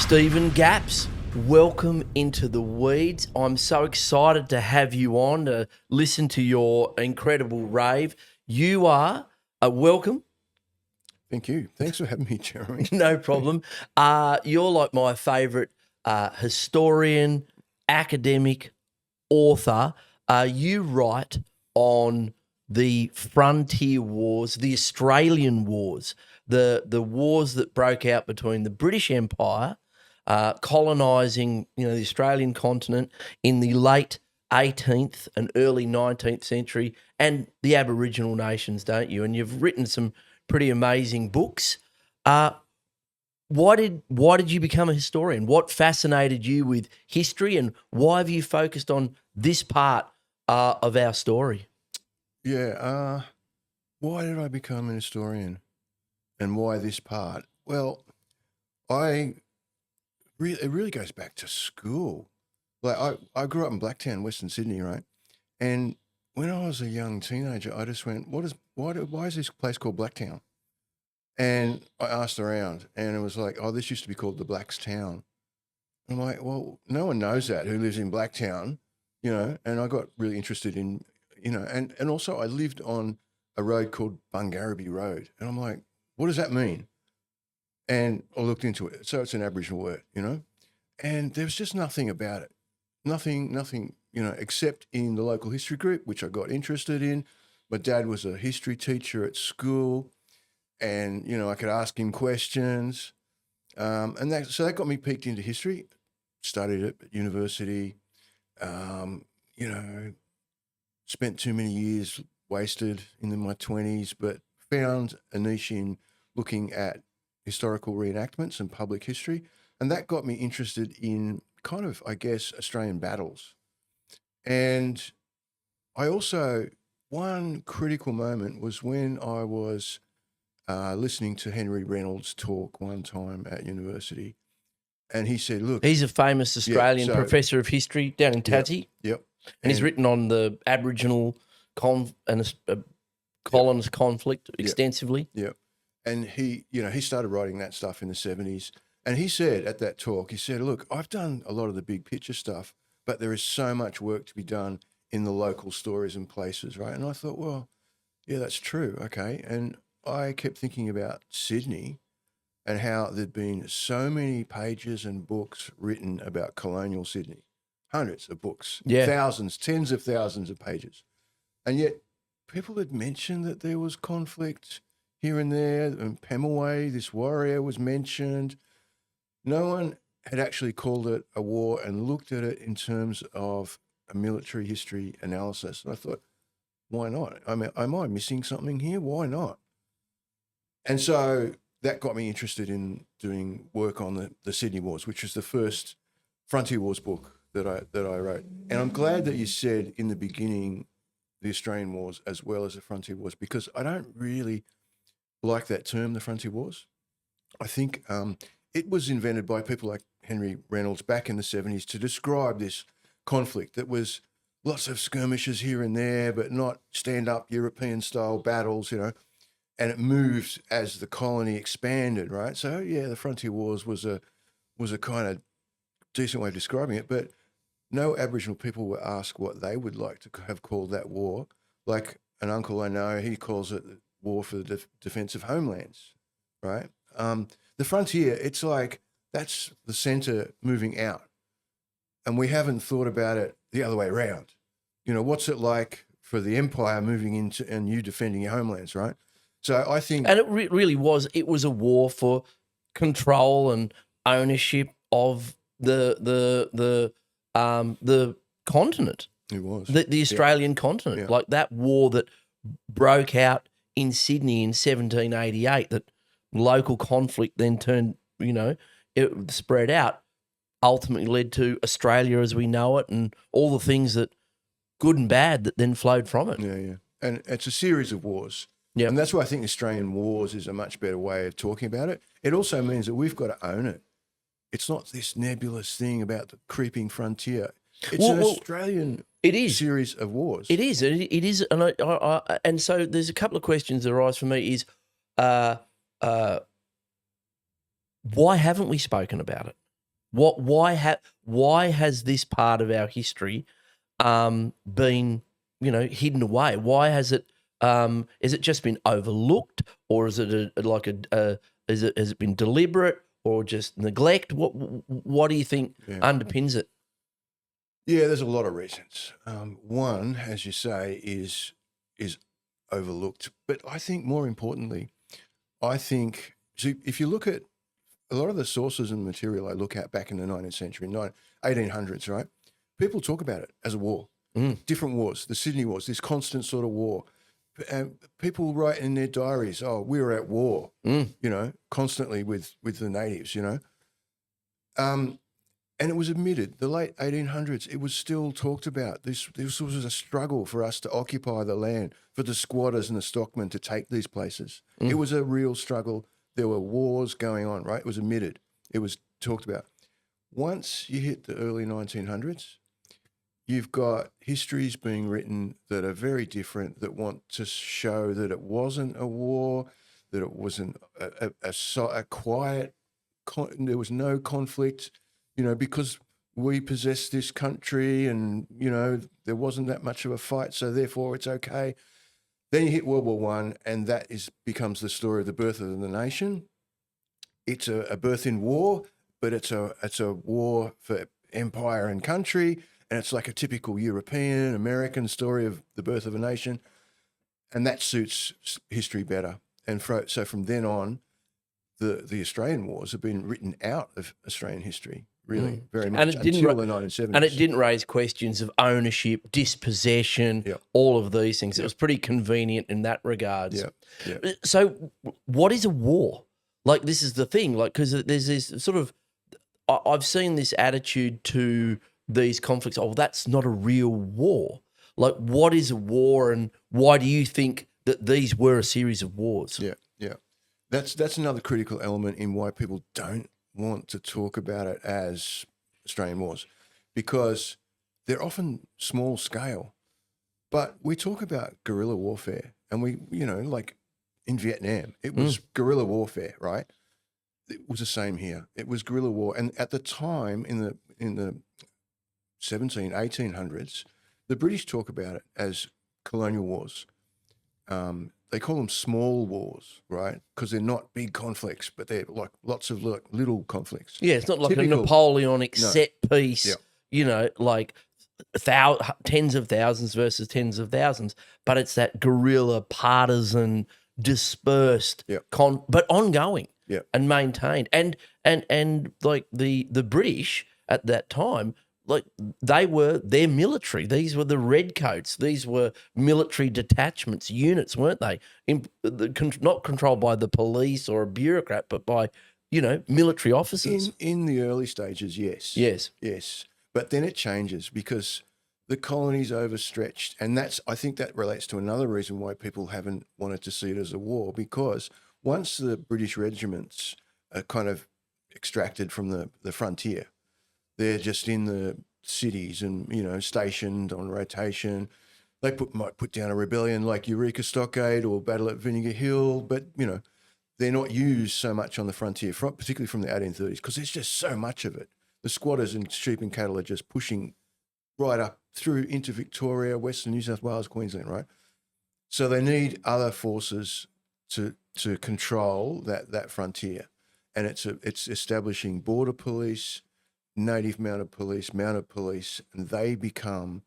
Stephen Gaps, welcome into the weeds. I'm so excited to have you on to listen to your incredible rave. You are welcome. Thank you. Thanks for having me, Jeremy. No problem. You're like my favourite historian, academic, author. You write on the frontier wars, the Australian wars, the wars that broke out between the British Empire colonising, the Australian continent in the late 18th and early 19th century, and the Aboriginal nations, don't you? And you've written some pretty amazing books. Why did you become a historian? What fascinated you with history, and why have you focused on this part of our story? Yeah. Why did I become an historian, and why this part? Well, it really goes back to school. Like I grew up in Blacktown, Western Sydney, right? And when I was a young teenager, I just went, why is this place called Blacktown? And I asked around, and it was like, oh, this used to be called the Blacks Town. I'm like, well, no one knows that who lives in Blacktown, and I got really interested in, and also I lived on a road called Bungarraby Road. And I'm like, what does that mean? And I looked into it. So it's an Aboriginal word, and there was just nothing about it. Nothing, except in the local history group, which I got interested in. My dad was a history teacher at school, and, I could ask him questions. So that got me peeked into history. Studied it at university, spent too many years wasted in my 20s, but found a niche in looking at historical reenactments and public history. And that got me interested in kind of, I guess, Australian battles. And I also, one critical moment was when I was listening to Henry Reynolds talk one time at university. And he said, look. He's a famous Australian professor of history down in Tassie. Yep. And he's written on the Aboriginal colonist conflict extensively. Yep. And he started writing that stuff in the 70s. And he said at that talk, look, I've done a lot of the big picture stuff, but there is so much work to be done in the local stories and places, right? And I thought, well, yeah, that's true. Okay. And I kept thinking about Sydney and how there'd been so many pages and books written about colonial Sydney, hundreds of books, thousands, tens of thousands of pages. And yet people had mentioned that there was conflict here and there. And Pemulwuy, this warrior, was mentioned. No one had actually called it a war and looked at it in terms of a military history analysis. And I thought, why not? I mean, am I missing something here? Why not? And so that got me interested in doing work on the Sydney Wars, which was the first Frontier Wars book that I wrote. And I'm glad that you said in the beginning the Australian Wars as well as the Frontier Wars, because I don't really like that term, the Frontier Wars. I think it was invented by people like Henry Reynolds back in the 70s to describe this conflict that was lots of skirmishes here and there, but not stand-up European-style battles, and it moved as the colony expanded, right? So, yeah, the Frontier Wars was a kind of decent way of describing it, but no Aboriginal people were asked what they would like to have called that war. Like an uncle I know, he calls it the War for the Defence of Homelands, right? The frontier, it's like that's the centre moving out. And we haven't thought about it the other way around. What's it like for the empire moving into and you defending your homelands, right? So I think... And it really was. It was a war for control and ownership of the continent. It was. The Australian continent. Yeah. Like that war that broke out in Sydney in 1788, that local conflict then turned, it spread out, ultimately led to Australia as we know it and all the things that, good and bad, that then flowed from it. Yeah. And it's a series of wars. Yeah. And that's why I think Australian Wars is a much better way of talking about it. It also means that we've got to own it. It's not this nebulous thing about the creeping frontier. It's an Australian series of wars. It is. It is. And so there's a couple of questions that arise for me is, why haven't we spoken about it? Why has this part of our history been, hidden away? Why has it? Is it just been overlooked, or is it has it been deliberate, or just neglect? What do you think underpins it? Yeah, there's a lot of reasons. One, as you say, is overlooked, but I think more importantly, so if you look at a lot of the sources and material I look at back in the 19th century, 1800s, right? People talk about it as a war, different wars, the Sydney Wars, this constant sort of war. And people write in their diaries, "Oh, we were at war," constantly with the natives, and it was admitted, the late 1800s, it was still talked about. This was a struggle for us to occupy the land, for the squatters and the stockmen to take these places. It was a real struggle. There were wars going on, right? It was admitted. It was talked about. Once you hit the early 1900s, you've got histories being written that are very different, that want to show that it wasn't a war, that it wasn't a quiet, there was no conflict, because we possess this country and, there wasn't that much of a fight, so therefore it's okay. Then you hit World War I, and that becomes the story of the birth of the nation. It's a birth in war, but it's a war for empire and country, and it's like a typical European, American story of the birth of a nation, and that suits history better. And so from then on, the Australian wars have been written out of Australian history, really, very much, until the 1970s. And it didn't raise questions of ownership, dispossession, all of these things. It was pretty convenient in that regard. So what is a war? Like, this is the thing, because there's this sort of, I've seen this attitude to these conflicts, that's not a real war. Like, what is a war, and why do you think that these were a series of wars? Yeah. That's another critical element in why people don't want to talk about it as Australian wars, because they're often small scale. But we talk about guerrilla warfare, and we, like in Vietnam, it was guerrilla warfare, right? It was the same here. It was guerrilla war. And at the time, in the 1800s, the British talk about it as colonial wars. They call them small wars, right? Because they're not big conflicts, but they're like lots of little conflicts. Yeah, it's not like a Napoleonic set piece, like tens of thousands versus tens of thousands, but it's that guerrilla, partisan, dispersed, but ongoing and maintained. And like the British at that time, like their military. These were the redcoats. These were military detachments, units, weren't they? Not controlled by the police or a bureaucrat, but by, military officers. In the early stages, yes. Yes. But then it changes because the colony's overstretched. And I think that relates to another reason why people haven't wanted to see it as a war, because once the British regiments are kind of extracted from the frontier, they're just in the cities and, stationed on rotation. They might put down a rebellion like Eureka Stockade or Battle at Vinegar Hill, but, they're not used so much on the frontier, particularly from the 1830s, because there's just so much of it. The squatters and sheep and cattle are just pushing right up through into Victoria, Western New South Wales, Queensland, right? So they need other forces to control that frontier. And it's establishing border police, native mounted police, and they become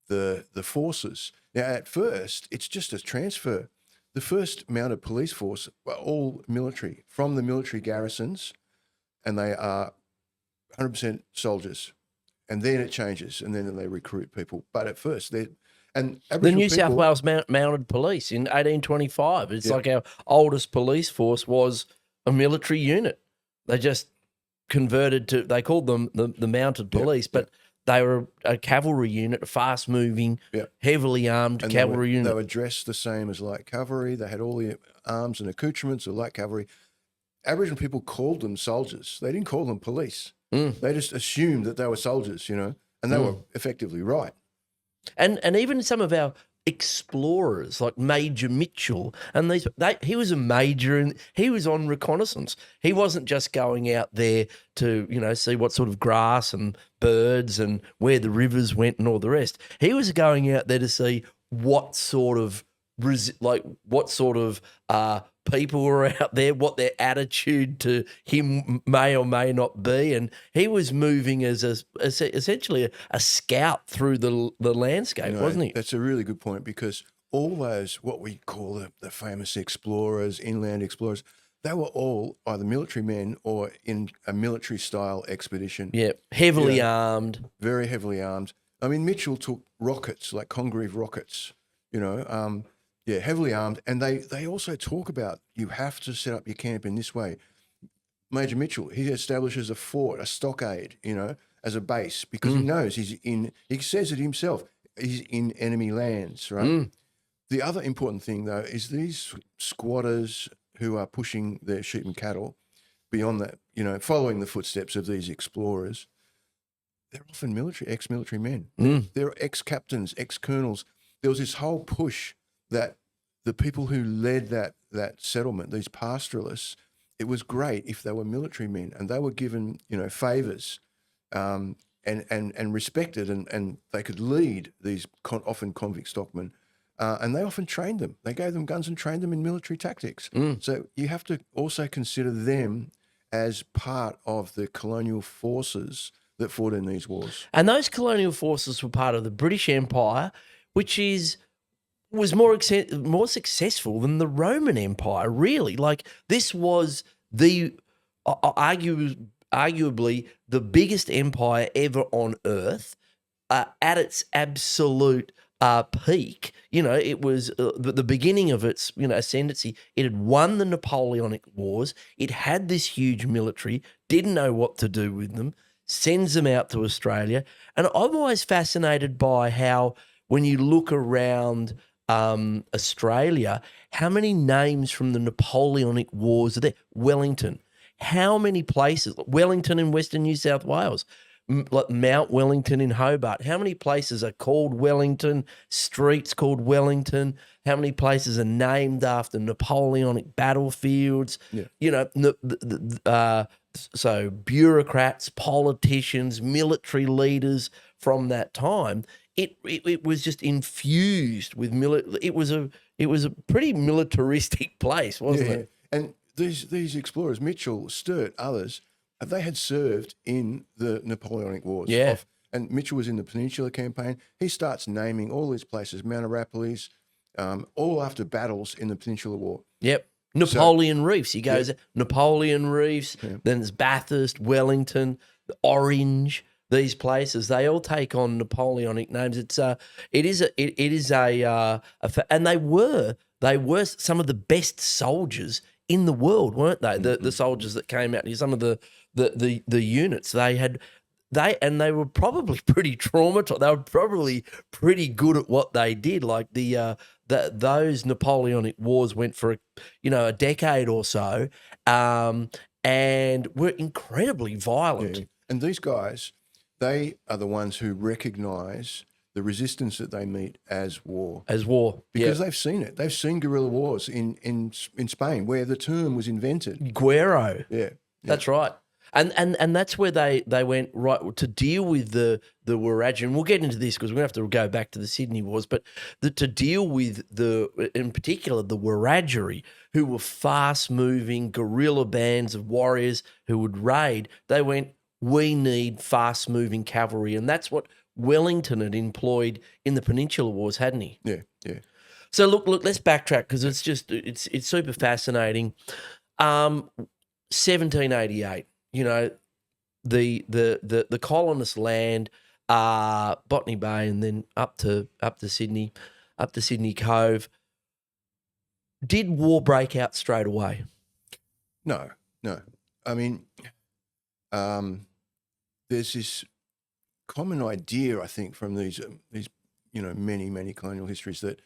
the forces. Now, at first, it's just a transfer. The first mounted police force were all military, from the military garrisons, and they are 100% soldiers. And then it changes, and then they recruit people. But at first, the New South Wales Mounted Police in 1825. It's like our oldest police force was a military unit. They just converted to, they called them the mounted police, but they were a cavalry unit, a fast-moving, heavily armed cavalry unit. They were dressed the same as light cavalry. They had all the arms and accoutrements of light cavalry. Aboriginal people called them soldiers. They didn't call them police. They just assumed that they were soldiers, and they were effectively right. And even some of our explorers like Major Mitchell, and he was a major and he was on reconnaissance. He wasn't just going out there to, see what sort of grass and birds and where the rivers went and all the rest. He was going out there to see what sort of people were out there, what their attitude to him may or may not be, and he was moving as essentially a scout through the landscape, wasn't he? That's a really good point, because all those, what we call the famous explorers, inland explorers, they were all either military men or in a military-style expedition. Yeah, heavily armed. Very heavily armed. I mean, Mitchell took rockets, like Congreve rockets, heavily armed. And they also talk about you have to set up your camp in this way. Major Mitchell, he establishes a fort, a stockade, as a base, because he knows he says it himself, he's in enemy lands, right? The other important thing, though, is these squatters who are pushing their sheep and cattle beyond that, following the footsteps of these explorers, they're often ex-military men. They're ex-captains, ex-colonels. There was this whole push that the people who led that settlement, these pastoralists, it was great if they were military men, and they were given, favours and respected, and they could lead these often convict stockmen. And they often trained them. They gave them guns and trained them in military tactics. So you have to also consider them as part of the colonial forces that fought in these wars. And those colonial forces were part of the British Empire, which was more successful than the Roman Empire, really. Like, this was arguably the biggest empire ever on earth at its absolute peak. It was the beginning of its ascendancy. It had won the Napoleonic Wars. It had this huge military, didn't know what to do with them, sends them out to Australia. And I'm always fascinated by how, when you look around Australia, how many names from the Napoleonic Wars are there? Wellington. How many places? Wellington in Western New South Wales. Like Mount Wellington in Hobart. How many places are called Wellington? Streets called Wellington? How many places are named after Napoleonic battlefields? So bureaucrats, politicians, military leaders from that time. It was just infused with It was a pretty militaristic place, wasn't it? And these explorers, Mitchell, Sturt, others, they had served in the Napoleonic Wars. Yeah. And Mitchell was in the Peninsular Campaign. He starts naming all these places, Mount Arapiles, all after battles in the Peninsular War. Yep. Napoleon Reefs. He goes, Napoleon Reefs, then there's Bathurst, Wellington, Orange, these places. They all take on Napoleonic names. And they were some of the best soldiers in the world, weren't they? The soldiers that came out here, some of the units they were probably pretty traumatized. They were probably pretty good at what they did. Like those Napoleonic Wars went for a decade or so, and were incredibly violent. Yeah. And these guys, they are the ones who recognise the resistance that they meet as war. Because they've seen it. They've seen guerrilla wars in Spain, where the term was invented. Guerrero. Yeah. That's right. And that's where they went right to deal with the Wiradyuri. And we'll get into this because we're going to have to go back to the Sydney Wars, but to deal with in particular the Wiradyuri, who were fast-moving guerrilla bands of warriors who would raid. They went, we need fast-moving cavalry, and that's what Wellington had employed in the Peninsular Wars, hadn't he? Yeah, yeah. So look, let's backtrack because it's super fascinating. 1788. The colonists land Botany Bay and then up to Sydney Cove. Did war break out straight away? No. I mean, there's this common idea, I think, from these many colonial histories that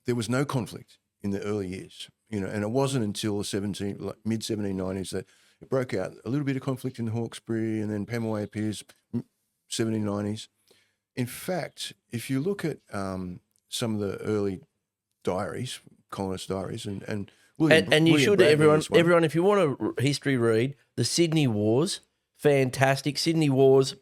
there was no conflict in the early years. And it wasn't until the mid-1790s that it broke out. A little bit of conflict in Hawkesbury, and then Pemulwuy appears 1790s. In fact, if you look at some of the early diaries, colonist diaries, and And you William should, Bradley everyone, is one. everyone, if you want a history read, the Sydney Wars, fantastic. Sydney Wars,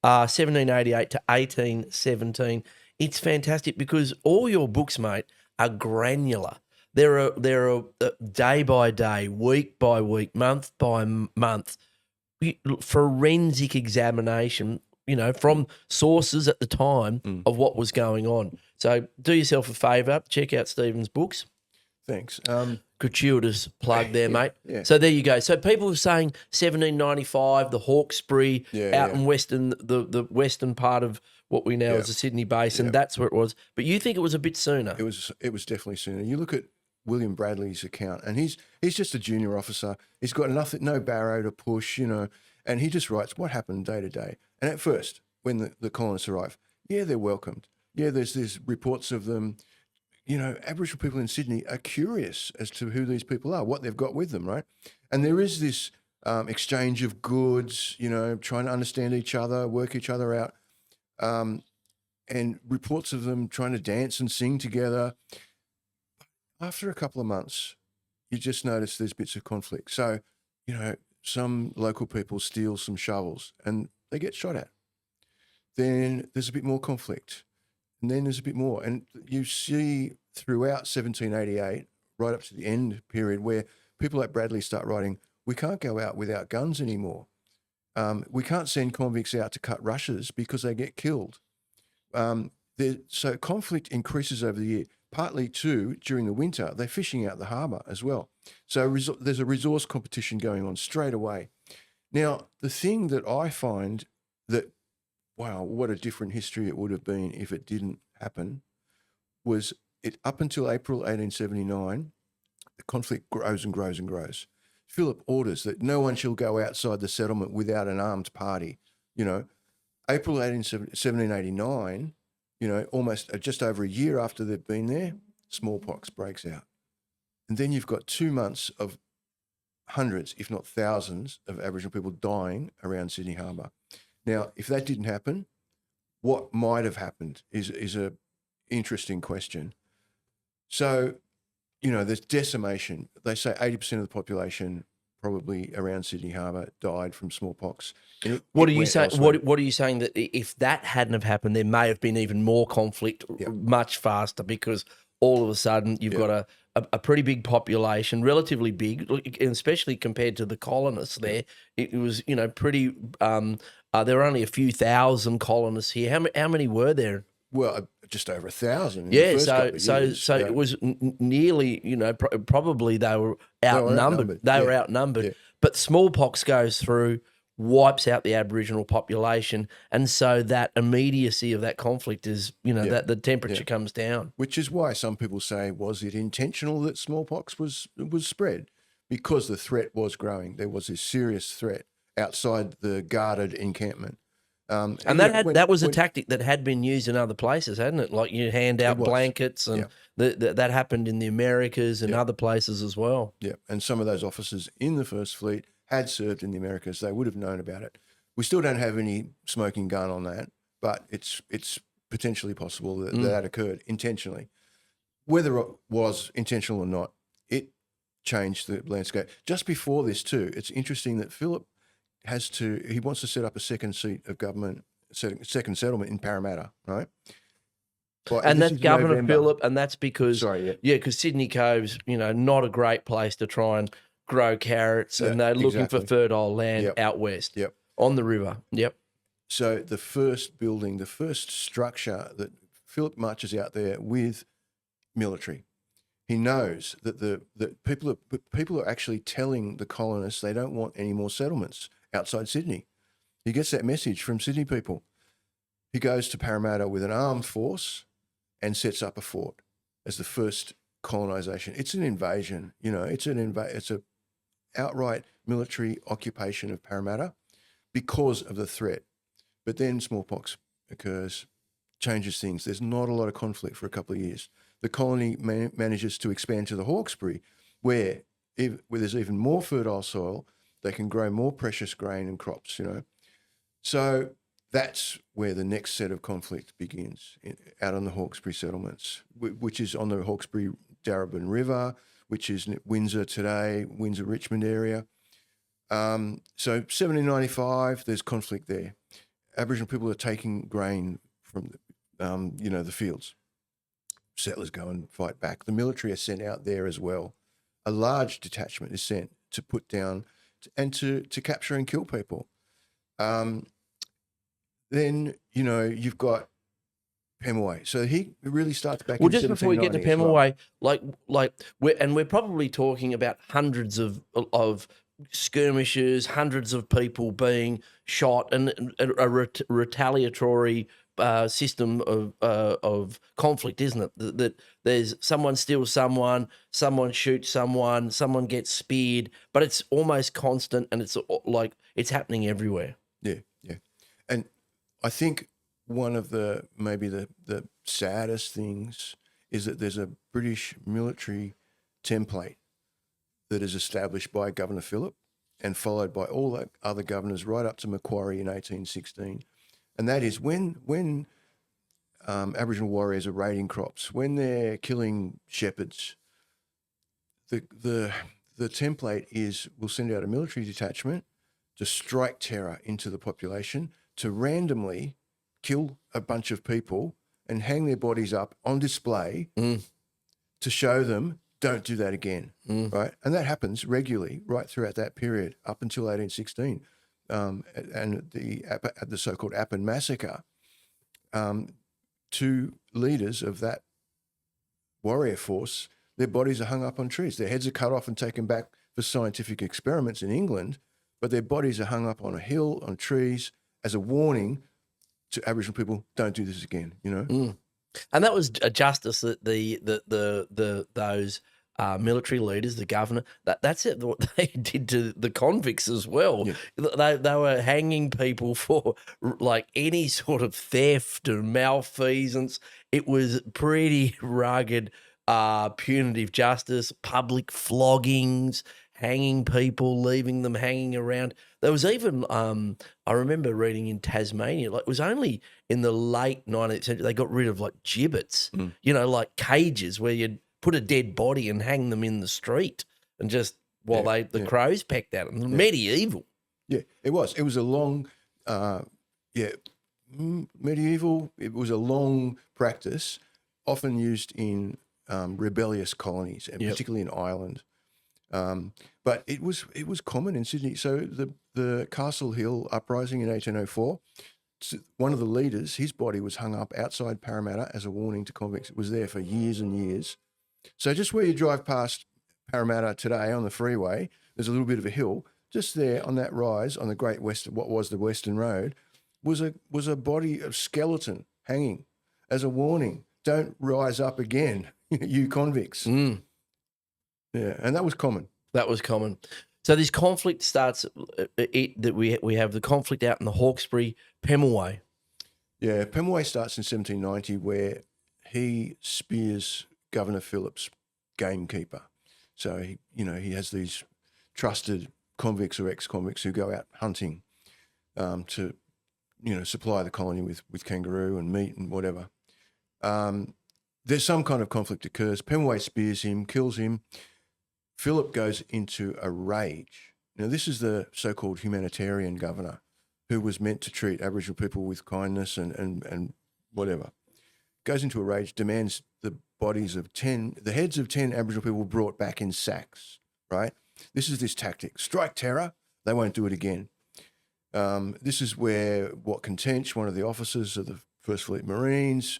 1788 to 1817. It's fantastic because all your books, mate, are granular. There are day by day, week by week, month by month, forensic examination, from sources at the time of what was going on. So do yourself a favour, check out Stephen's books. Thanks. Gratuitous plug there, mate. yeah. So there you go. So people were saying 1795, the Hawkesbury out in western, the western part of what we know as the Sydney Basin. That's where it was. But you think it was a bit sooner? It was definitely sooner. You look at William Bradley's account, and he's just a junior officer. He's got no barrow to push, and he just writes what happened day to day. And at first, when the colonists arrive, they're welcomed. There's reports of them. Aboriginal people in Sydney are curious as to who these people are, what they've got with them, right? And there is this exchange of goods, trying to understand each other, work each other out, and reports of them trying to dance and sing together. After a couple of months, you just notice there's bits of conflict. So, some local people steal some shovels and they get shot at. Then there's a bit more conflict. And then there's a bit more. And you see throughout 1788, right up to the end period, where people like Bradley start writing, we can't go out without guns anymore. We can't send convicts out to cut rushes because they get killed. So conflict increases over the year. Partly too, during the winter, they're fishing out the harbour as well. So there's a resource competition going on straight away. Now, the thing that I find that, wow, what a different history it would have been if it didn't happen, was it up until April 1879, the conflict grows and grows and grows. Philip orders that no one shall go outside the settlement without an armed party. April 1789, almost just over a year after they've been there, smallpox breaks out. And then you've got 2 months of hundreds, if not thousands, of Aboriginal people dying around Sydney Harbour. Now, if that didn't happen, what might have happened is a interesting question. So, there's decimation. They say 80% of the population probably around Sydney Harbour died from smallpox. What are you saying? What are you saying that if that hadn't have happened, there may have been even more conflict much faster because all of a sudden you've got a pretty big population, relatively big, especially compared to the colonists there. It was, pretty. There were only a few thousand colonists here. How many were there? Well, just over 1,000. So it was nearly, probably they were outnumbered. They were outnumbered. Yeah. But smallpox goes through, wipes out the Aboriginal population, and so that immediacy of that conflict is, that the temperature comes down. Which is why some people say, was it intentional that smallpox was spread? Because the threat was growing. There was this serious threat outside the guarded encampment. And that was a tactic that had been used in other places, hadn't it? Like you hand out blankets, and that happened in the Americas and other places as well. Yeah, and some of those officers in the First Fleet had served in the Americas. They would have known about it. We still don't have any smoking gun on that, but it's potentially possible that occurred intentionally. Whether it was intentional or not, it changed the landscape. Just before this too, it's interesting that Philip he wants to set up a second seat of government, second settlement in Parramatta, right? And that's Governor Phillip, and that's because, because Sydney Cove's, not a great place to try and grow carrots, and they're looking for fertile land out west on the river. Yep. So the first building, the first structure that Philip marches out there with military. He knows that people are actually telling the colonists they don't want any more settlements outside Sydney. He gets that message from Sydney people. He goes to Parramatta with an armed force and sets up a fort as the first colonisation. It's an invasion, it's a outright military occupation of Parramatta because of the threat. But then smallpox occurs, changes things. There's not a lot of conflict for a couple of years. The colony manages to expand to the Hawkesbury, where there's even more fertile soil. They can grow more precious grain and crops, So that's where the next set of conflict begins, out on the Hawkesbury settlements, which is on the Hawkesbury-Darebin River, which is Windsor today, Windsor-Richmond area. So 1795, there's conflict there. Aboriginal people are taking grain from, the fields. Settlers go and fight back. The military are sent out there as well. A large detachment is sent to put down and to capture and kill people. Then, you've got Pemulwuy. So he really starts back in 1790 just before we get to as well. Pemulwuy, we're probably talking about hundreds of skirmishes, hundreds of people being shot, and a retaliatory system of conflict, isn't it? That there's someone steals someone shoots someone gets speared, but it's almost constant, and it's like it's happening everywhere. Yeah. And I think one of maybe the saddest things is that there's a British military template that is established by Governor Phillip and followed by all the other governors right up to Macquarie in 1816. And that is when Aboriginal warriors are raiding crops, when they're killing shepherds, the template is we'll send out a military detachment to strike terror into the population, to randomly kill a bunch of people and hang their bodies up on display to show them, don't do that again, right? And that happens regularly right throughout that period up until 1816. And the so-called Appin massacre, two leaders of that warrior force, their bodies are hung up on trees. Their heads are cut off and taken back for scientific experiments in England, but their bodies are hung up on a hill, on trees, as a warning to Aboriginal people, don't do this again, And that was a justice that those military leaders, the governor, that's it. What they did to the convicts as well. Yeah. They were hanging people for like any sort of theft or malfeasance. It was pretty rugged, punitive justice, public floggings, hanging people, leaving them hanging around. There was even, I remember reading in Tasmania, like it was only in the late 19th century, they got rid of like gibbets, like cages where you'd put a dead body and hang them in the street and just while the crows pecked at them. Medieval. Yeah, it was. It was a long, medieval. It was a long practice, often used in rebellious colonies, and particularly in Ireland. But it was common in Sydney. So the Castle Hill uprising in 1804, one of the leaders, his body was hung up outside Parramatta as a warning to convicts. It was there for years and years. So just where you drive past Parramatta today on the freeway, there's a little bit of a hill. Just there on that rise on the Great Western, what was the Western Road, was a body of skeleton hanging as a warning. Don't rise up again, you convicts. Yeah, and that was common. That was common. So this conflict starts. We have the conflict out in the Hawkesbury, Pemulwuy. Yeah, Pemulwuy starts in 1790, where he spears Governor Phillip's gamekeeper. So he has these trusted convicts or ex-convicts who go out hunting to supply the colony with kangaroo and meat and whatever. There's some kind of conflict occurs. Pemulwuy spears him, kills him. Phillip goes into a rage. Now, this is the so-called humanitarian governor who was meant to treat Aboriginal people with kindness and whatever. Goes into a rage, demands the heads of 10 Aboriginal people brought back in sacks, right? This is this tactic. Strike terror, they won't do it again. This is where Watkin Tench, one of the officers of the First Fleet Marines,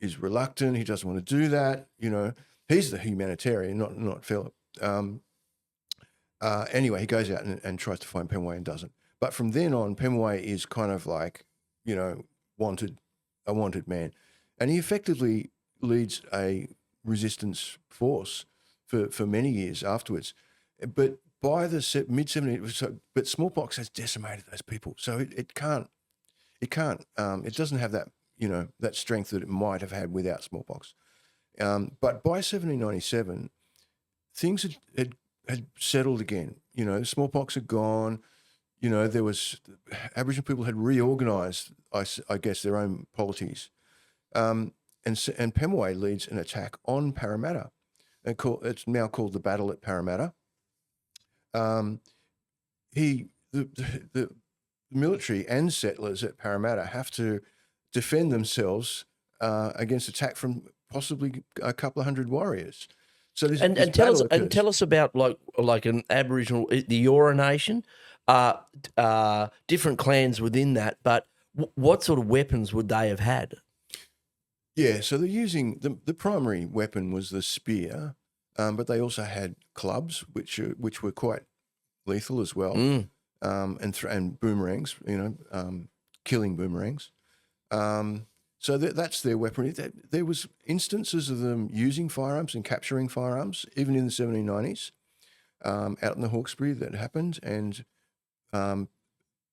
is reluctant. He doesn't want to do that. He's the humanitarian, not Phillip. Anyway, he goes out and tries to find Pemulwuy and doesn't. But from then on, Pemulwuy is kind of like, a wanted man. And he effectively leads a resistance force for many years afterwards. But by the mid-70s, but smallpox has decimated those people. So it doesn't have that, that strength that it might have had without smallpox. But by 1797, things had settled again. Smallpox had gone. there was Aboriginal people had reorganised, I guess, their own polities, and Pemulwuy leads an attack on Parramatta. It's now called the Battle at Parramatta. The military and settlers at Parramatta have to defend themselves against attack from possibly a couple of hundred warriors. So this tell us about like an Aboriginal, the Eora Nation, different clans within that. But what sort of weapons would they have had? Yeah, so they're using the primary weapon was the spear, but they also had clubs, which were quite lethal as well, and boomerangs, killing boomerangs. So that's their weaponry. There was instances of them using firearms and capturing firearms, even in the 1790s, out in the Hawkesbury that happened. And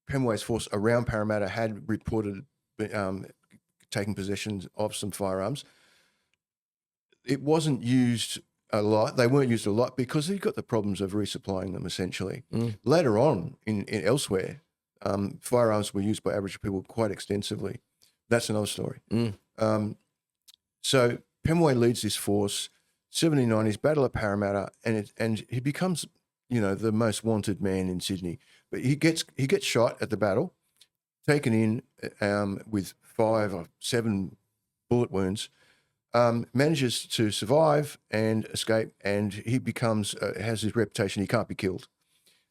Pemulwuy's force around Parramatta had reported taking possession of some firearms. It wasn't used a lot. They weren't used a lot because he got the problems of resupplying them, essentially. Later on, in elsewhere, firearms were used by Aboriginal people quite extensively. That's another story. So Pemulwuy leads this force, 1790s, Battle of Parramatta, and he becomes, the most wanted man in Sydney. But he gets shot at the battle, taken in with 5 or 7 bullet wounds, manages to survive and escape, and he becomes has his reputation. He can't be killed.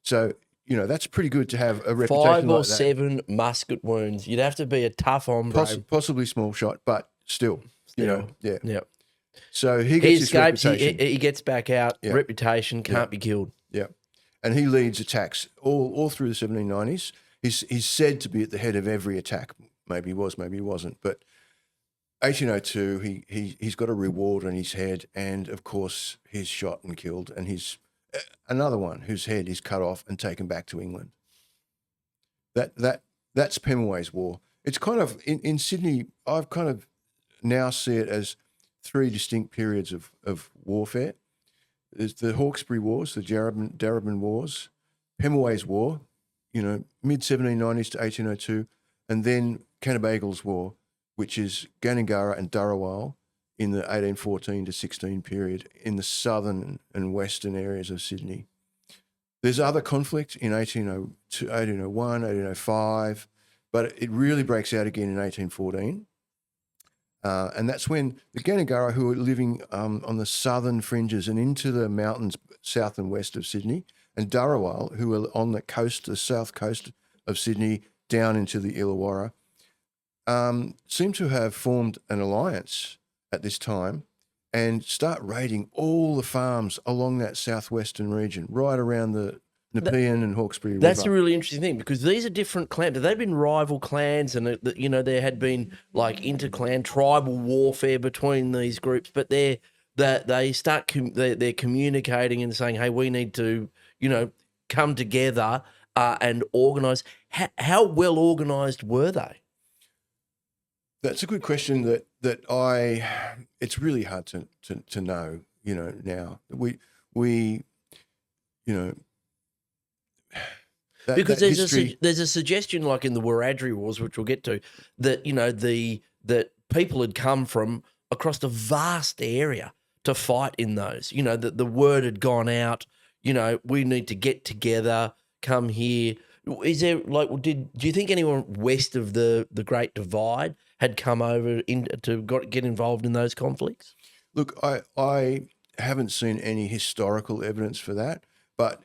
So that's pretty good to have a reputation 5 or like that. 7 musket wounds. You'd have to be a tough hombre. Possibly small shot, but still. Yeah. Yeah. So he gets his escapes. reputation. He gets back out. Yeah. Reputation, can't be killed. Yeah, and he leads attacks all through the 1790s. He's said to be at the head of every attack. Maybe he was, maybe he wasn't. But 1802, he's got a reward on his head, and of course he's shot and killed, and he's another one whose head is cut off and taken back to England. That's Pemulwuy's War. It's kind of in Sydney. I've kind of now see it as 3 distinct periods of warfare. There's the Hawkesbury Wars, the Darebin Wars, Pemulwuy's War, mid-1790s to 1802, and then Cannabagle's War, which is Gudyarra and Dharawal in the 1814 to 16 period in the southern and western areas of Sydney. There's other conflict in 1802, 1801, 1805, but it really breaks out again in 1814. And that's when the Gudyarra, who are living on the southern fringes and into the mountains south and west of Sydney, and Dharawal, who are on the coast, the south coast of Sydney, down into the Illawarra, seem to have formed an alliance at this time and start raiding all the farms along that southwestern region, right around the Nepean and Hawkesbury River. That's a really interesting thing because these are different clans. They've been rival clans, and there had been like inter-clan tribal warfare between these groups. But they're communicating and saying, "Hey, we need to come together and organise." How well organised were they? That's a good question. It's really hard to know. Now we because there's a suggestion, like in the Wiradyuri Wars, which we'll get to, that that people had come from across a vast area to fight in those. That the word had gone out. We need to get together, come here. Is there do you think anyone west of the Great Divide had come over to get involved in those conflicts? Look, I haven't seen any historical evidence for that, but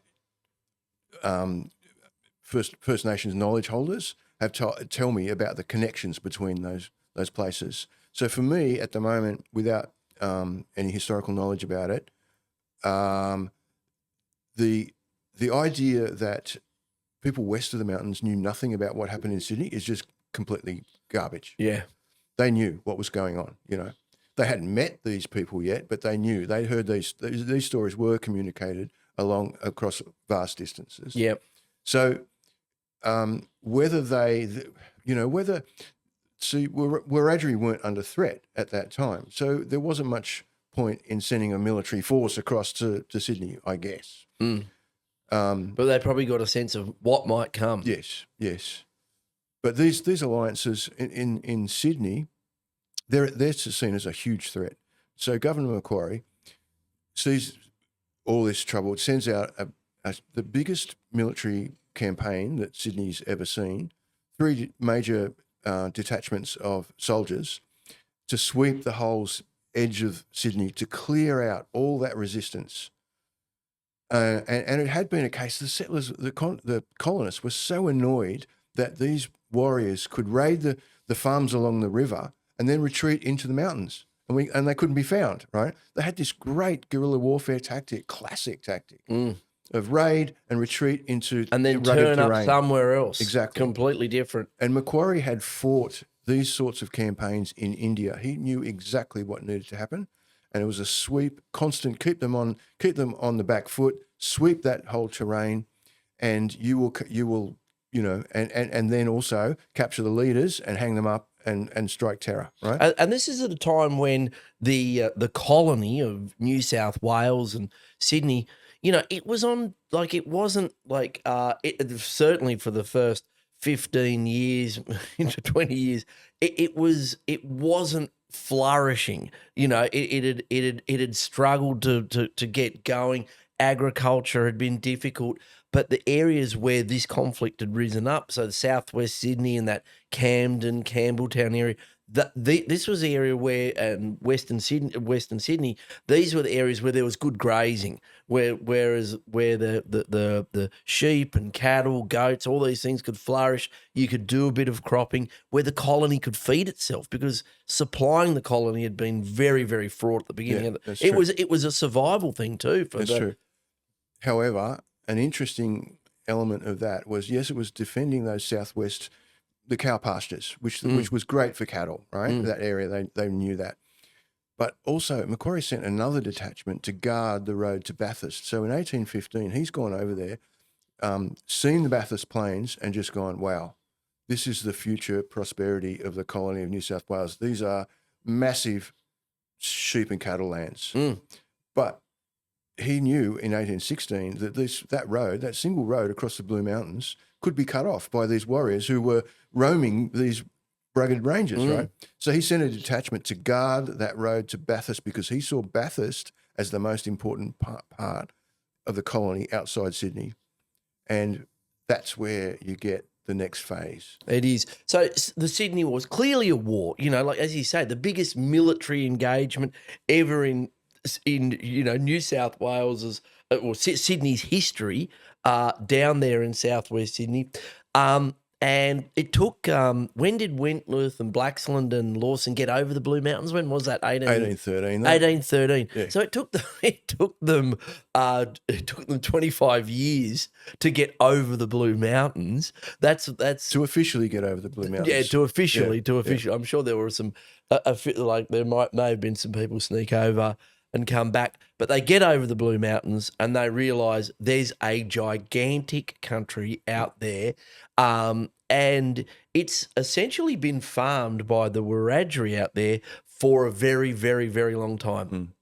First Nations knowledge holders have tell me about the connections between those places. So for me, at the moment, without any historical knowledge about it, the idea that people west of the mountains knew nothing about what happened in Sydney is just completely garbage. Yeah, they knew what was going on. They hadn't met these people yet, but they knew. They heard these stories were communicated across vast distances. Yeah. So whether Wiradyuri weren't under threat at that time, so there wasn't much point in sending a military force across to Sydney, I guess. But they probably got a sense of what might come. Yes, yes. But these alliances in Sydney, they're seen as a huge threat. So Governor Macquarie sees all this trouble. It sends out the biggest military campaign that Sydney's ever seen, 3 major detachments of soldiers to sweep the whole edge of Sydney, to clear out all that resistance. And it had been a case, the settlers, the colonists were so annoyed that these warriors could raid the farms along the river and then retreat into the mountains. And they couldn't be found, right? They had this great guerrilla warfare tactic, classic tactic, of raid and retreat into and then rugged turn up terrain. somewhere else. Exactly. Completely different. And Macquarie had fought these sorts of campaigns in India. He knew exactly what needed to happen. And it was a sweep, constant, keep them on the back foot, sweep that whole terrain, and you will, and then also capture the leaders and hang them up and strike terror, right? And this is at a time when the colony of New South Wales and Sydney, it was on, like, it wasn't like certainly for the first 15 years into 20 years, it wasn't flourishing. It had struggled to get going. Agriculture had been difficult, but the areas where this conflict had risen up, so the southwest Sydney and that Camden, Campbelltown area, this was the area where, and Western Sydney, these were the areas where there was good grazing, where the sheep and cattle, goats, all these things could flourish. You could do a bit of cropping, where the colony could feed itself, because supplying the colony had been very, very fraught at the beginning. That's it true. was a survival thing too. That's true. However, an interesting element of that was, yes, it was defending those southwest, the cow pastures, which was great for cattle, right? That area, they knew that. But also, Macquarie sent another detachment to guard the road to Bathurst. So in 1815, he's gone over there, seen the Bathurst Plains, and just gone, wow, this is the future prosperity of the colony of New South Wales. These are massive sheep and cattle lands. But he knew in 1816 that that single road across the Blue Mountains could be cut off by these warriors who were roaming these rugged ranges, right? So he sent a detachment to guard that road to Bathurst, because he saw Bathurst as the most important part of the colony outside Sydney. And that's where you get the next phase. It is. So the Sydney War was clearly a war, like, as you say, the biggest military engagement ever in New South Wales, or Sydney's history, down there in southwest Sydney. And it took, when did Wentworth and Blaxland and Lawson get over the Blue Mountains? When was that? 1813. 1813. Yeah. So it took them 25 years to get over the Blue Mountains. That's to officially get over the Blue Mountains. Yeah, to officially. Yeah. I'm sure there were some, there may have been some people sneak over and come back, but they get over the Blue Mountains and they realise there's a gigantic country out there, and it's essentially been farmed by the Wiradyuri out there for a very, very, very long time.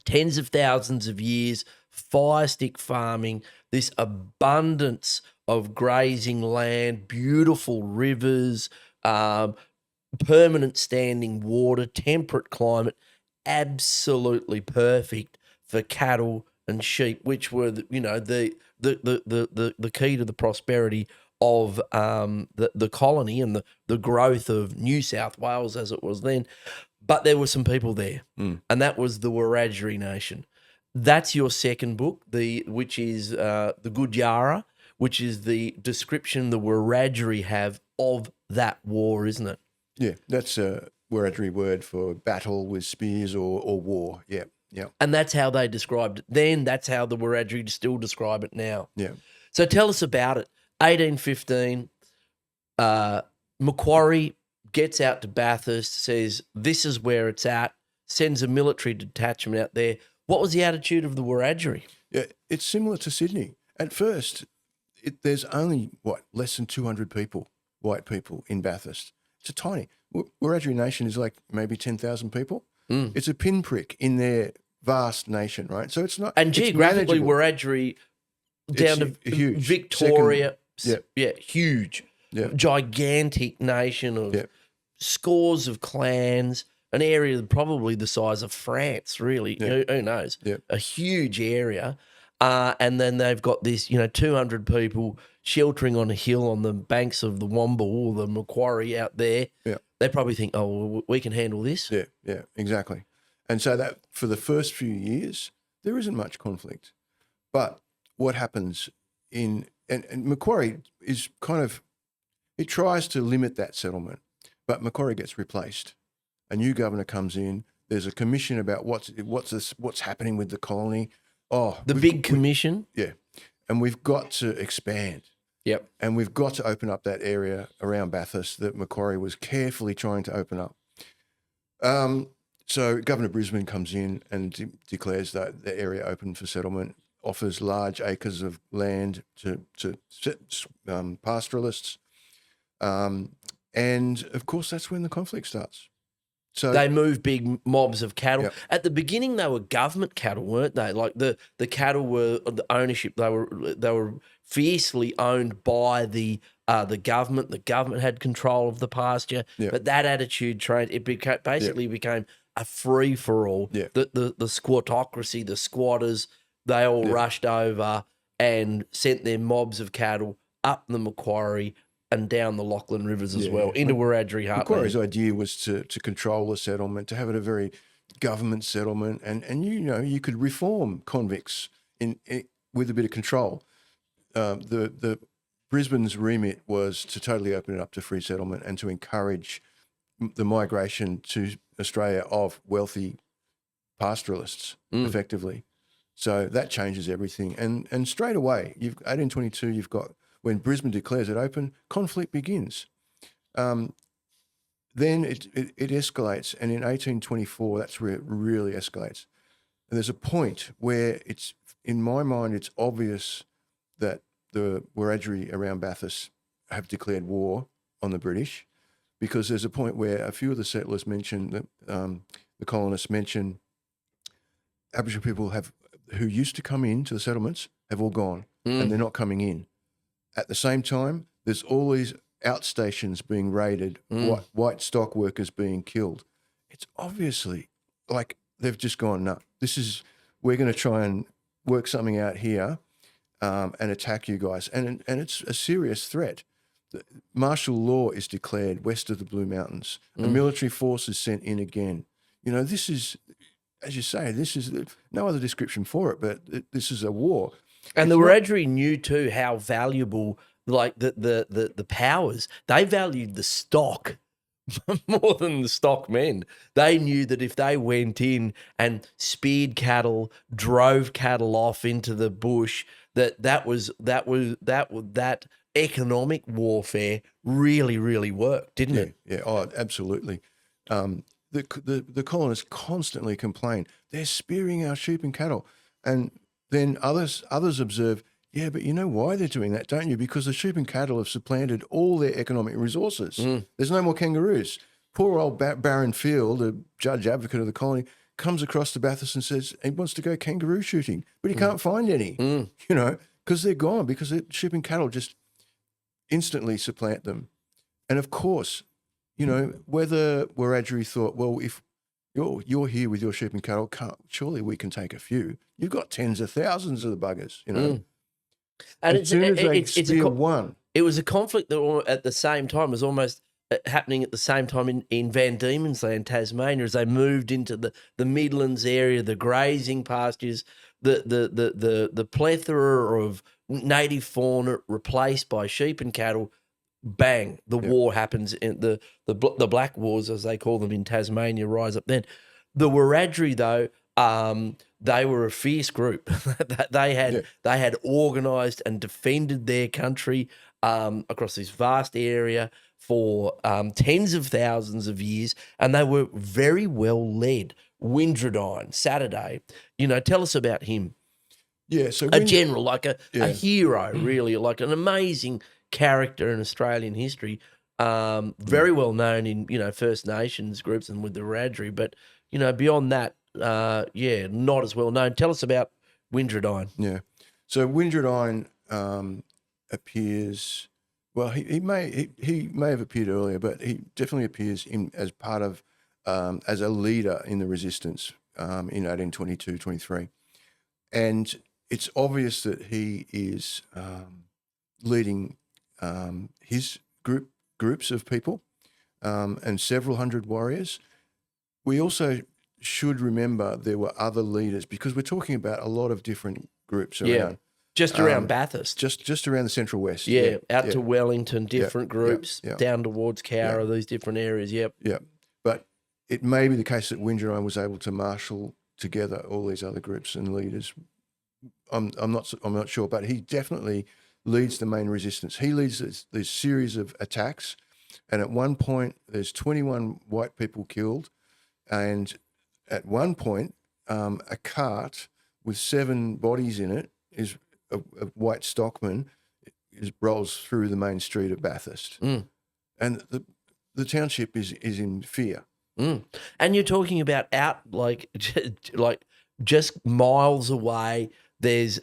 Tens of thousands of years, fire stick farming, this abundance of grazing land, beautiful rivers, permanent standing water, temperate climate, absolutely perfect for cattle and sheep, which were the key to the prosperity of the colony and the growth of New South Wales as it was then. But there were some people there, and that was the Wiradyuri Nation. That's your second book, which is the Gudyarra, which is the description the Wiradyuri have of that war, isn't it? Yeah, that's a Wiradyuri word for battle with spears or war. Yeah. And that's how they described it then. That's how the Wiradyuri still describe it now. Yeah. So tell us about it. 1815, Macquarie gets out to Bathurst, says this is where it's at, sends a military detachment out there. What was the attitude of the Wiradyuri? Yeah, it's similar to Sydney. At first, there's only, less than 200 people, white people in Bathurst. It's a tiny. Wiradyuri Nation is like maybe 10,000 people. It's a pinprick in their vast nation, right? So it's not. And geographically, manageable. Wiradyuri down to huge. Victoria. Second, Yeah, huge. Yeah. Gigantic nation of scores of clans, an area probably the size of France, really. Yeah. Who knows? Yeah. A huge area. And then they've got this, 200 people sheltering on a hill on the banks of the Womble or the Macquarie out there. Yeah. They probably think, oh, well, we can handle this. Yeah, exactly. And so that for the first few years, there isn't much conflict. But what happens and Macquarie is kind of, it tries to limit that settlement, but Macquarie gets replaced. A new governor comes in. There's a commission about what's happening with the colony. The big commission. Yeah. And we've got to expand. Yep. And we've got to open up that area around Bathurst that Macquarie was carefully trying to open up. So Governor Brisbane comes in and declares that the area open for settlement, offers large acres of land to pastoralists. And, of course, that's when the conflict starts. So they move big mobs of cattle. Yep. At the beginning, they were government cattle, weren't they? Like the cattle were the ownership. They were fiercely owned by the government. The government had control of the pasture. Yep. But that attitude became a free for all. Yep. The squattocracy, the squatters, they all rushed over and sent their mobs of cattle up the Macquarie and down the Lachlan Rivers as well, into Wiradyuri heartland. Macquarie's idea was to control the settlement, to have it a very government settlement, and you could reform convicts in with a bit of control. The Brisbane's remit was to totally open it up to free settlement and to encourage the migration to Australia of wealthy pastoralists, effectively. So that changes everything, and straight away, 1822, you've got, when Brisbane declares it open, conflict begins. Then it escalates, and in 1824, that's where it really escalates. And there's a point where in my mind, it's obvious that the Wiradyuri around Bathurst have declared war on the British, because there's a point where a few of the settlers mention, the colonists mention, Aboriginal people who used to come into the settlements have all gone, and they're not coming in. At the same time, there's all these outstations being raided, white stock workers being killed. It's obviously like they've just gone, no, we're going to try and work something out here and attack you guys. And it's a serious threat. Martial law is declared west of the Blue Mountains. A military force is sent in again. This is, as you say, this is no other description for it, but this is a war. And the Wiradyuri knew too how valuable, like the powers, they valued the stock more than the stockmen. They knew that if they went in and speared cattle, drove cattle off into the bush, that economic warfare really, really worked, didn't it? Yeah. Oh, absolutely. The colonists constantly complain, they're spearing our sheep and cattle, and then others observe, yeah, but you know why they're doing that, don't you? Because the sheep and cattle have supplanted all their economic resources. There's no more kangaroos. Poor old Baron Field, the judge advocate of the colony, comes across to Bathurst and says he wants to go kangaroo shooting, but he can't find any, because they're gone, because the sheep and cattle just instantly supplant them. And of course, whether Wiradyuri thought, well, if you're here with your sheep and cattle, surely we can take a few. You've got tens of thousands of the buggers, And as soon as they spear one. It was a conflict that at the same time was almost happening at the same time in Van Diemen's Land, Tasmania, as they moved into the Midlands area, the grazing pastures, the plethora of native fauna replaced by sheep and cattle. Bang, the war happens, in the Black Wars, as they call them in Tasmania, rise up then. The Wiradyuri, though, they were a fierce group. They had organised and defended their country across this vast area for tens of thousands of years, and they were very well led. Wiradyuri, Saturday, tell us about him. Yeah, so a general, like a hero, really, like an amazing character in Australian history, very well known in First Nations groups and with the Wiradyuri, but beyond that, not as well known. Tell us about Wiradyuri. Yeah, So Wiradyuri appears. Well, he may have appeared earlier, but he definitely appears as part of as a leader in the resistance in 1822-23, and it's obvious that he is leading his groups of people and several hundred warriors. We also should remember there were other leaders, because we're talking about a lot of different groups around. Just around Bathurst. Just around the Central West. Out to Wellington, different groups, down towards Cowra, these different areas, Yeah. But it may be the case that Wiradyuri was able to marshal together all these other groups and leaders. I'm not sure, but he definitely leads the main resistance. He leads this series of attacks, and at one point there's 21 white people killed, and at one point a cart with 7 bodies in it is a white stockman rolls through the main street of Bathurst, and the township is in fear. And you're talking about out just miles away. There's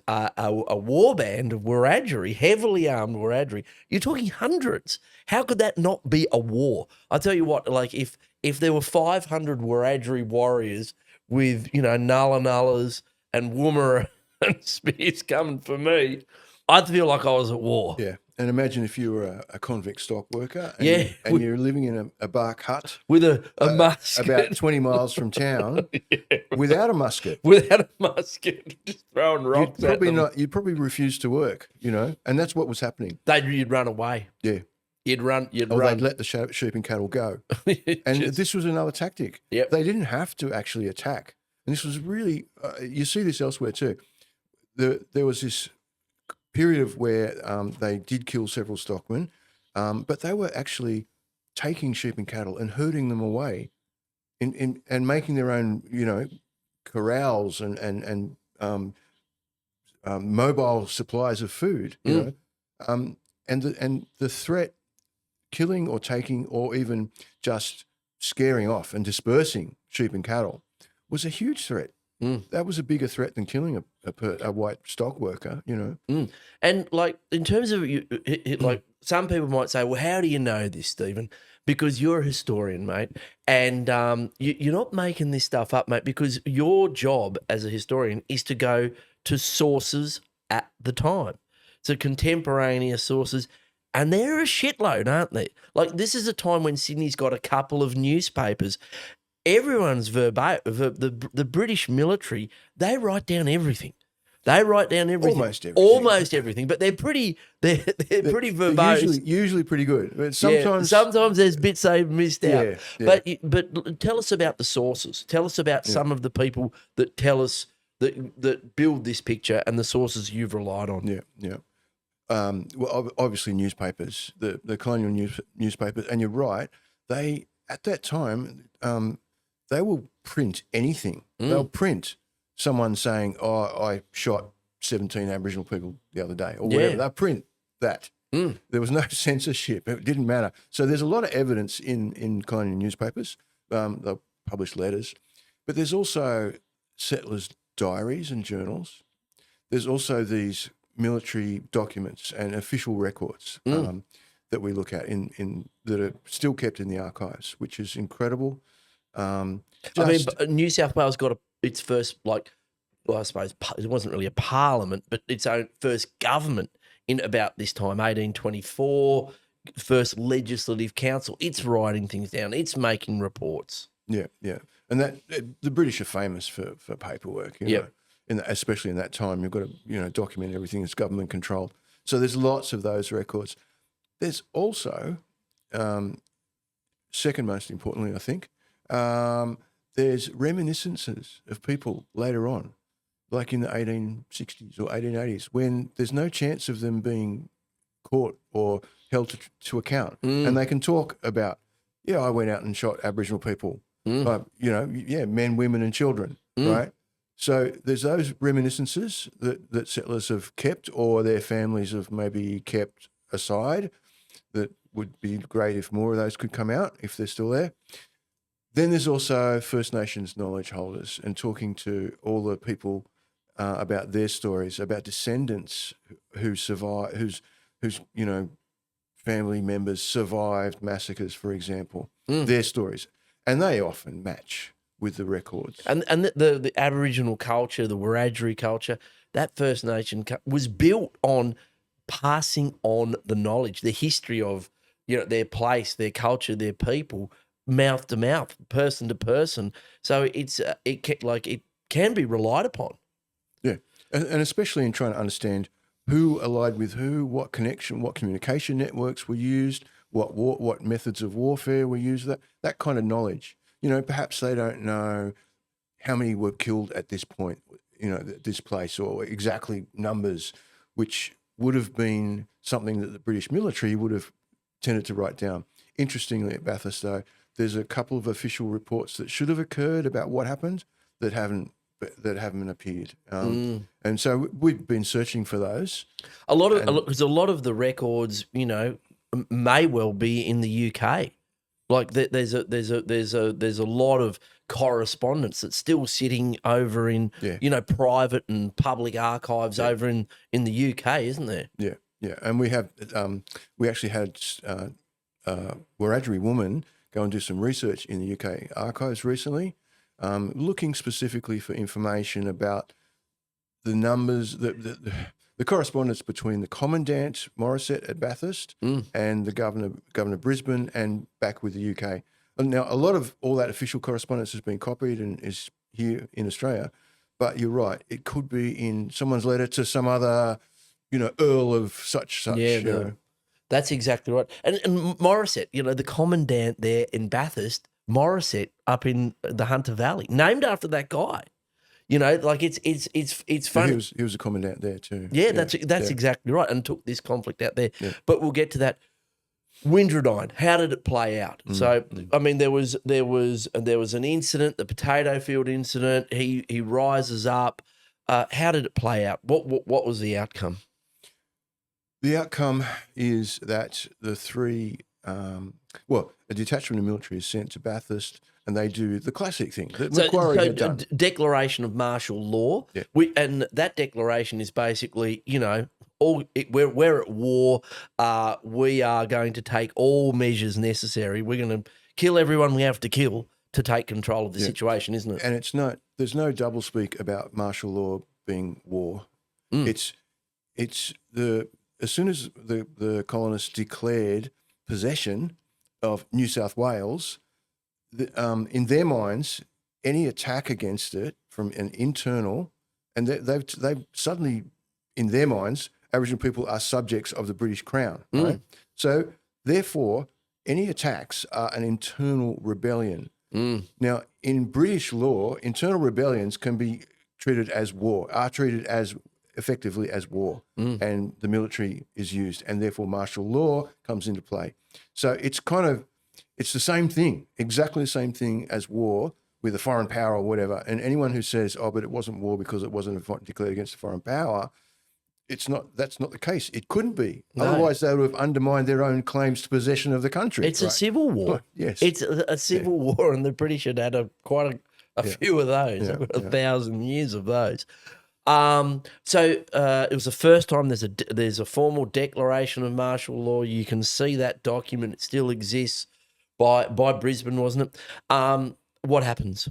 a war band of Wiradyuri, heavily armed Wiradyuri. You're talking hundreds. How could that not be a war? I tell you what, like if there were 500 Wiradyuri warriors with nullas and woomera and spears coming for me, I'd feel like I was at war. Yeah. And imagine if you were a convict stock worker and you're living in a bark hut with a musket about 20 miles from town without a musket. Without a musket, just throwing rocks You'd probably refuse to work, and that's what was happening. You'd run away. Yeah. You'd run. They'd let the sheep and cattle go. And this was another tactic. Yep. They didn't have to actually attack. And this was really, you see this elsewhere too. There was this period of where they did kill several stockmen, but they were actually taking sheep and cattle and herding them away and making their own, corrals and mobile supplies of food, and the threat, killing or taking or even just scaring off and dispersing sheep and cattle was a huge threat. That was a bigger threat than killing a white stock worker, And like in terms of like some people might say, well, how do you know this, Stephen? Because you're a historian, mate, and you're not making this stuff up, mate. Because your job as a historian is to go to sources at the time, so contemporaneous sources. And they're a shitload, aren't they? Like this is a time when Sydney's got a couple of newspapers. Everyone's verbatim. The British military, they write down everything. Almost everything. But they're pretty verbose. Usually pretty good. But sometimes there's bits they've missed out. Yeah. But tell us about the sources. Tell us about some of the people that tell us that build this picture and the sources you've relied on. Yeah. Well, obviously newspapers, the colonial newspapers, and you're right. They at that time. They will print anything. They'll print someone saying, "Oh, I shot 17 Aboriginal people the other day," or whatever. They'll print that. There was no censorship. It didn't matter. So there's a lot of evidence in colonial newspapers. They'll publish letters, but there's also settlers' diaries and journals. There's also these military documents and official records that we look at that are still kept in the archives, which is incredible. New South Wales got its first, I suppose it wasn't really a parliament, but its own first government in about this time, 1824, first legislative council. It's writing things down. It's making reports. Yeah. And that the British are famous for paperwork, especially in that time. You've got to, document everything that's government controlled. So there's lots of those records. There's also, second most importantly, I think, there's reminiscences of people later on, like in the 1860s or 1880s, when there's no chance of them being caught or held to account. And they can talk about, I went out and shot Aboriginal people, men, women and children, right? So there's those reminiscences that settlers have kept or their families have maybe kept aside that would be great if more of those could come out if they're still there. Then there's also First Nations knowledge holders and talking to all the people about their stories, about descendants who survive, whose family members survived massacres, for example, their stories, and they often match with the records. And the Aboriginal culture, the Wiradyuri culture, that First Nation was built on passing on the knowledge, the history of their place, their culture, their people, mouth to mouth, person to person. So it can be relied upon. Yeah, and especially in trying to understand who allied with who, what connection, what communication networks were used, what methods of warfare were used. That kind of knowledge. Perhaps they don't know how many were killed at this point, this place, or exactly numbers, which would have been something that the British military would have tended to write down. Interestingly, at Bathurst, though, there's a couple of official reports that should have occurred about what happened that haven't appeared. And so we've been searching for those. Because a lot of the records, may well be in the UK. Like there's a lot of correspondence that's still sitting over in private and public archives over in the UK, isn't there? Yeah, yeah, and we actually had Wiradyuri woman go and do some research in the UK archives recently, looking specifically for information about the numbers, the correspondence between the Commandant Morissette at Bathurst and the Governor Brisbane and back with the UK. And now a lot of all that official correspondence has been copied and is here in Australia, but you're right, it could be in someone's letter to some other, Earl of such. Yeah, that's exactly right. And Morissette, the Commandant there in Bathurst, Morissette up in the Hunter Valley, named after that guy. It's funny. He was a commandant there too. Yeah, that's exactly right, and took this conflict out there. Yeah. But we'll get to that. Wiradyuri, how did it play out? So, I mean, there was an incident, the potato field incident. He rises up. How did it play out? What was the outcome? The outcome is that the three, a detachment of military is sent to Bathurst, and they do the classic thing that Macquarie had done. Declaration of martial law. Yeah. And that declaration is basically, we're at war. We are going to take all measures necessary. We're going to kill everyone we have to kill to take control of the situation, isn't it? And there's no doublespeak about martial law being war. It's as soon as the colonists declared possession of New South Wales, in their minds, any attack against it from an internal, and they've suddenly, in their minds, Aboriginal people are subjects of the British Crown, right? So therefore, any attacks are an internal rebellion. Now, in British law, internal rebellions can be treated as war, are treated as effectively as war, and the military is used, and therefore martial law comes into play. So it's the same thing, exactly the same thing as war with a foreign power or whatever. And anyone who says, but it wasn't war because it wasn't declared against a foreign power, that's not the case. It couldn't be. No. Otherwise, they would have undermined their own claims to possession of the country. It's a civil war. Yes. It's a civil war, and the British had quite a few of those, 1,000 years of those. So it was the first time there's a formal declaration of martial law. You can see that document. It still exists by Brisbane, wasn't it? What happens?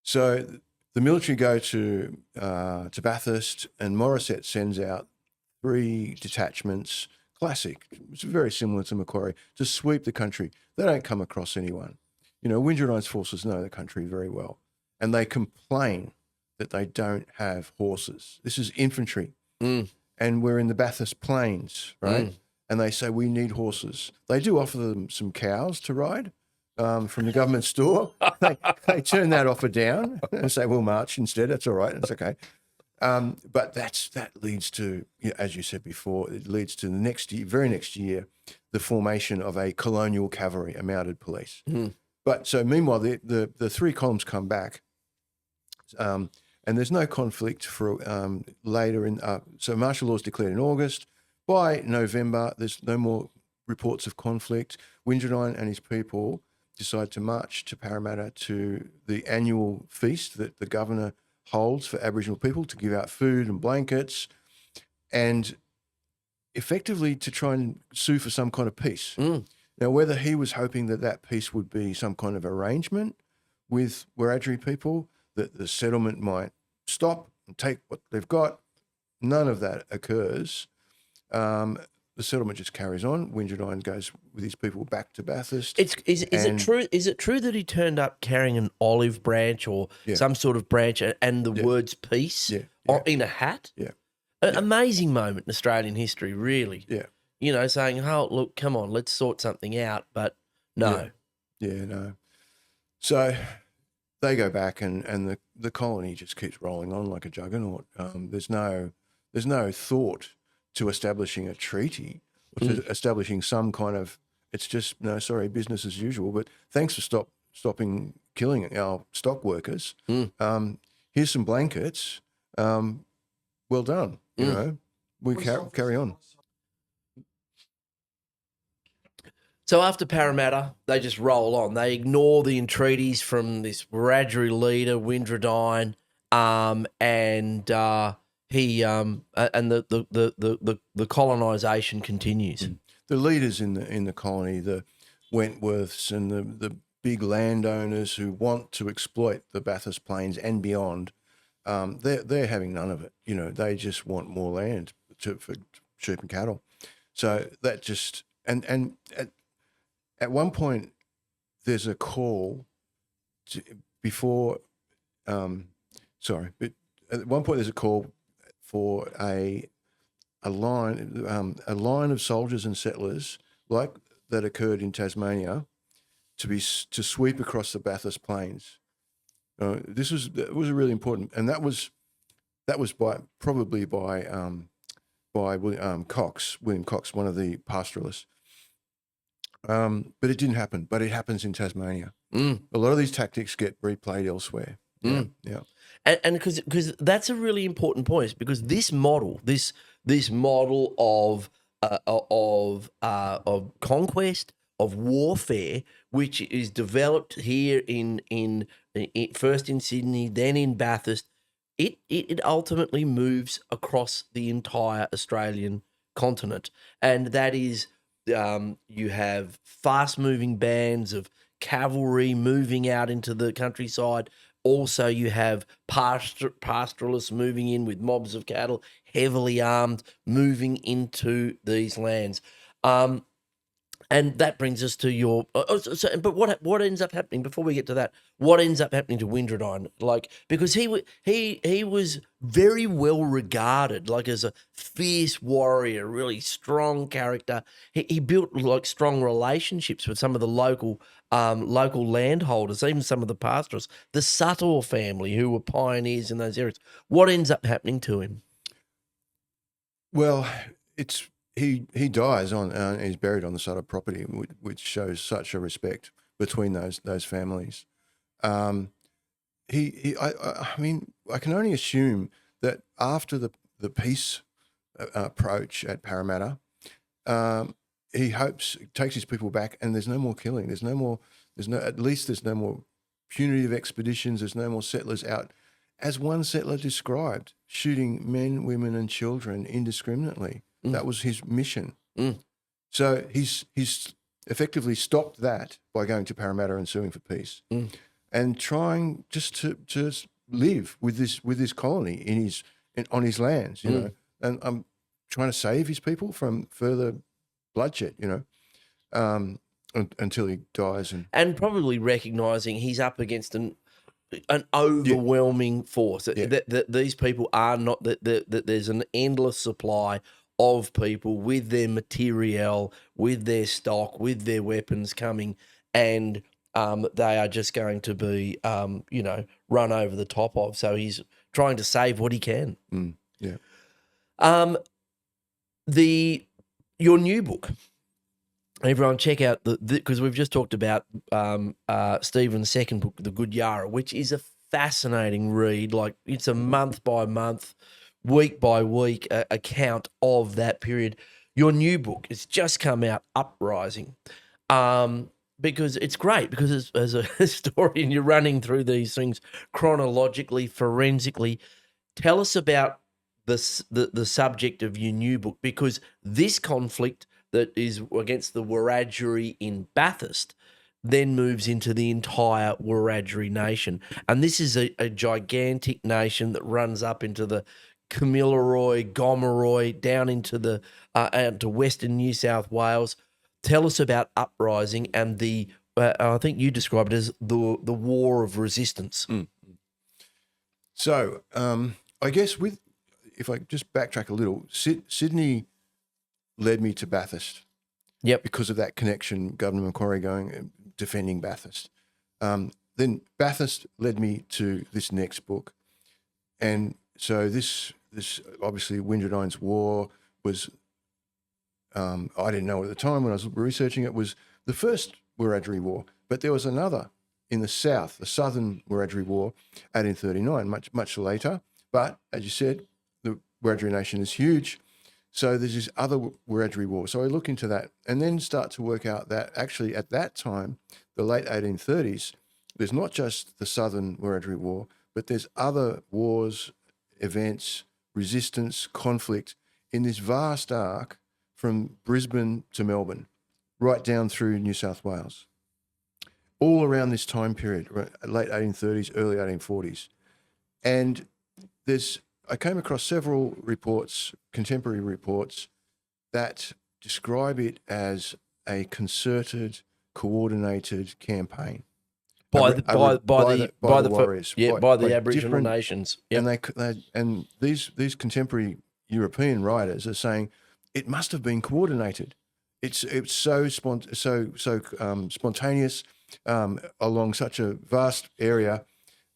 So the military go to Bathurst, and Morissette sends out 3 detachments, classic, it's very similar to Macquarie, to sweep the country. They don't come across anyone. Wiradyuri's forces know the country very well, and they complain that they don't have horses. This is infantry, and we're in the Bathurst Plains, right? And they say, we need horses. They do offer them some cows to ride from the government store. They turn that offer down and say, we'll march instead. That's all right. That's okay. But that leads to, as you said before, it leads to the very next year, the formation of a colonial cavalry, a mounted police. But so meanwhile, the 3 columns come back, and there's no conflict for later in. So martial law is declared in August. By November, there's no more reports of conflict. Wiradyuri and his people decide to march to Parramatta to the annual feast that the governor holds for Aboriginal people to give out food and blankets, and effectively to try and sue for some kind of peace. Now, whether he was hoping that that peace would be some kind of arrangement with Wiradyuri people, that the settlement might stop and take what they've got, none of that occurs. The settlement just carries on. Wiradyuri goes with his people back to Bathurst. Is it true? Is it true that he turned up carrying an olive branch or some sort of branch and the words "peace" in a hat? Yeah. Amazing moment in Australian history, really. Yeah. You know, saying, "Oh, look, come on, let's sort something out." But no. Yeah, no. So they go back, and the colony just keeps rolling on like a juggernaut. There's no thought to establishing a treaty or to establishing some kind of. It's just business as usual. But thanks for stopping killing our stock workers. Here's some blankets. Well done. You know, we carry on. So after Parramatta, they just roll on. They ignore the entreaties from this Wiradyuri leader, Wiradyuri, and the colonisation continues. The leaders in the colony, the Wentworths and the big landowners who want to exploit the Bathurst Plains and beyond, they're having none of it. You know, they just want more land for sheep and cattle. So that just and at one point there's a call but at one point there's a call for a line of soldiers and settlers like that occurred in Tasmania to sweep across the Bathurst Plains. This was really important, and that was probably by William Cox, one of the pastoralists. But it didn't happen. But it happens in Tasmania. A lot of these tactics get replayed elsewhere. Yeah. And because that's a really important point, because this model of conquest, of warfare, which is developed here in first in Sydney, then in Bathurst, it ultimately moves across the entire Australian continent, and that is you have fast-moving bands of cavalry moving out into the countryside. Also, you have pastoralists moving in with mobs of cattle, heavily armed, moving into these lands. And that brings us to your. But what ends up happening before we get to that? What ends up happening to Wiradyuri? Like, because he was very well regarded, like as a fierce warrior, really strong character. He built like strong relationships with some of the local landholders, even some of the pastoralists, the Suttor family who were pioneers in those areas. What ends up happening to him? Well, he dies and he's buried on the Suttor property, which shows such a respect between those families. I mean, I can only assume that after the peace approach at Parramatta, he takes his people back, and there's no more killing. There's no more punitive expeditions. There's no more settlers out, as one settler described, shooting men, women, and children indiscriminately. That was his mission. So he's effectively stopped that by going to Parramatta and suing for peace, and trying just to live with this colony on his lands, you know. And I'm trying to save his people from further bloodshed, you know, until he dies, and probably recognising he's up against an overwhelming force. That these people are not that there's an endless supply of people with their material, with their stock, with their weapons coming, and they are just going to be, run over the top of. So he's trying to save what he can. Your new book, everyone check out because we've just talked about Stephen's second book, The Gudyarra, which is a fascinating read. Like, it's a month by month, week by week account of that period. Your new book has just come out, Uprising. because it's great because as a historian, you're running through these things chronologically, forensically. Tell us about the subject of your new book, because this conflict that is against the Wiradyuri in Bathurst then moves into the entire Wiradyuri nation. And this is a gigantic nation that runs up into the Kamilaroi, Gomeroi, down into the out to Western New South Wales. Tell us about uprising and the I think you described it as the war of resistance. So I guess if I just backtrack a little, Sydney led me to Bathurst. Yep. Because of that connection, Governor Macquarie going defending Bathurst. Then Bathurst led me to this next book, and so this obviously Windradine's War was. I didn't know at the time when I was researching it was the first Wiradyuri War, but there was another in the south, the Southern Wiradyuri War, 1839, much later. But as you said, the Wiradyuri nation is huge. So there's this other Wiradyuri War. So I look into that and then start to work out that actually at that time, the late 1830s, there's not just the Southern Wiradyuri War, but there's other wars, events, resistance, conflict in this vast arc from Brisbane to Melbourne, right down through New South Wales, all around this time period, late 1830s, early 1840s. And I came across several reports, contemporary reports, that describe it as a concerted, coordinated campaign by the warriors, by the Aboriginal nations. Yep. And these contemporary European writers are saying it must have been coordinated. It's so spontaneous along such a vast area.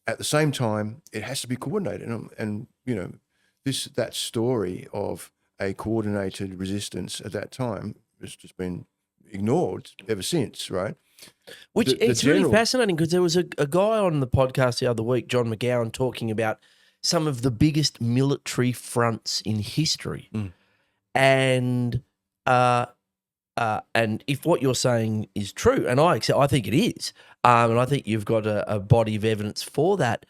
At the same time, it has to be coordinated, and you know, that story of a coordinated resistance at that time has just been ignored ever since, right? Which it's really fascinating because there was a guy on the podcast the other week, John McGowan, talking about some of the biggest military fronts in history, and if what you're saying is true, and I think it is, and I think you've got a body of evidence for that,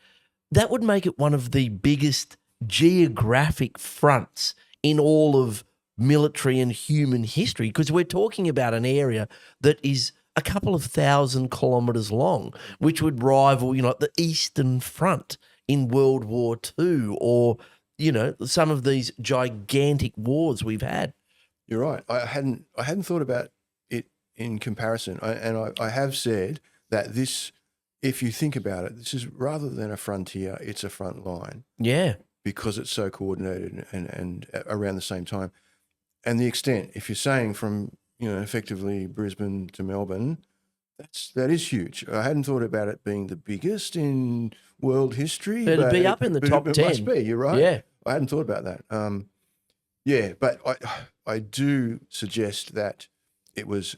that would make it one of the biggest geographic fronts in all of military and human history, because we're talking about an area that is a couple of 1,000 kilometres long, which would rival, the Eastern Front in World War II, or, some of these gigantic wars we've had. You're right. I hadn't thought about it in comparison. I have said that this, if you think about it, this is rather than a frontier, it's a front line. Yeah. Because it's so coordinated and around the same time. And the extent, if you're saying from, effectively Brisbane to Melbourne, that is huge. I hadn't thought about it being the biggest in world history. It'd be up in the top 10. It must be, you're right. Yeah. I hadn't thought about that. Yeah, but I do suggest that it's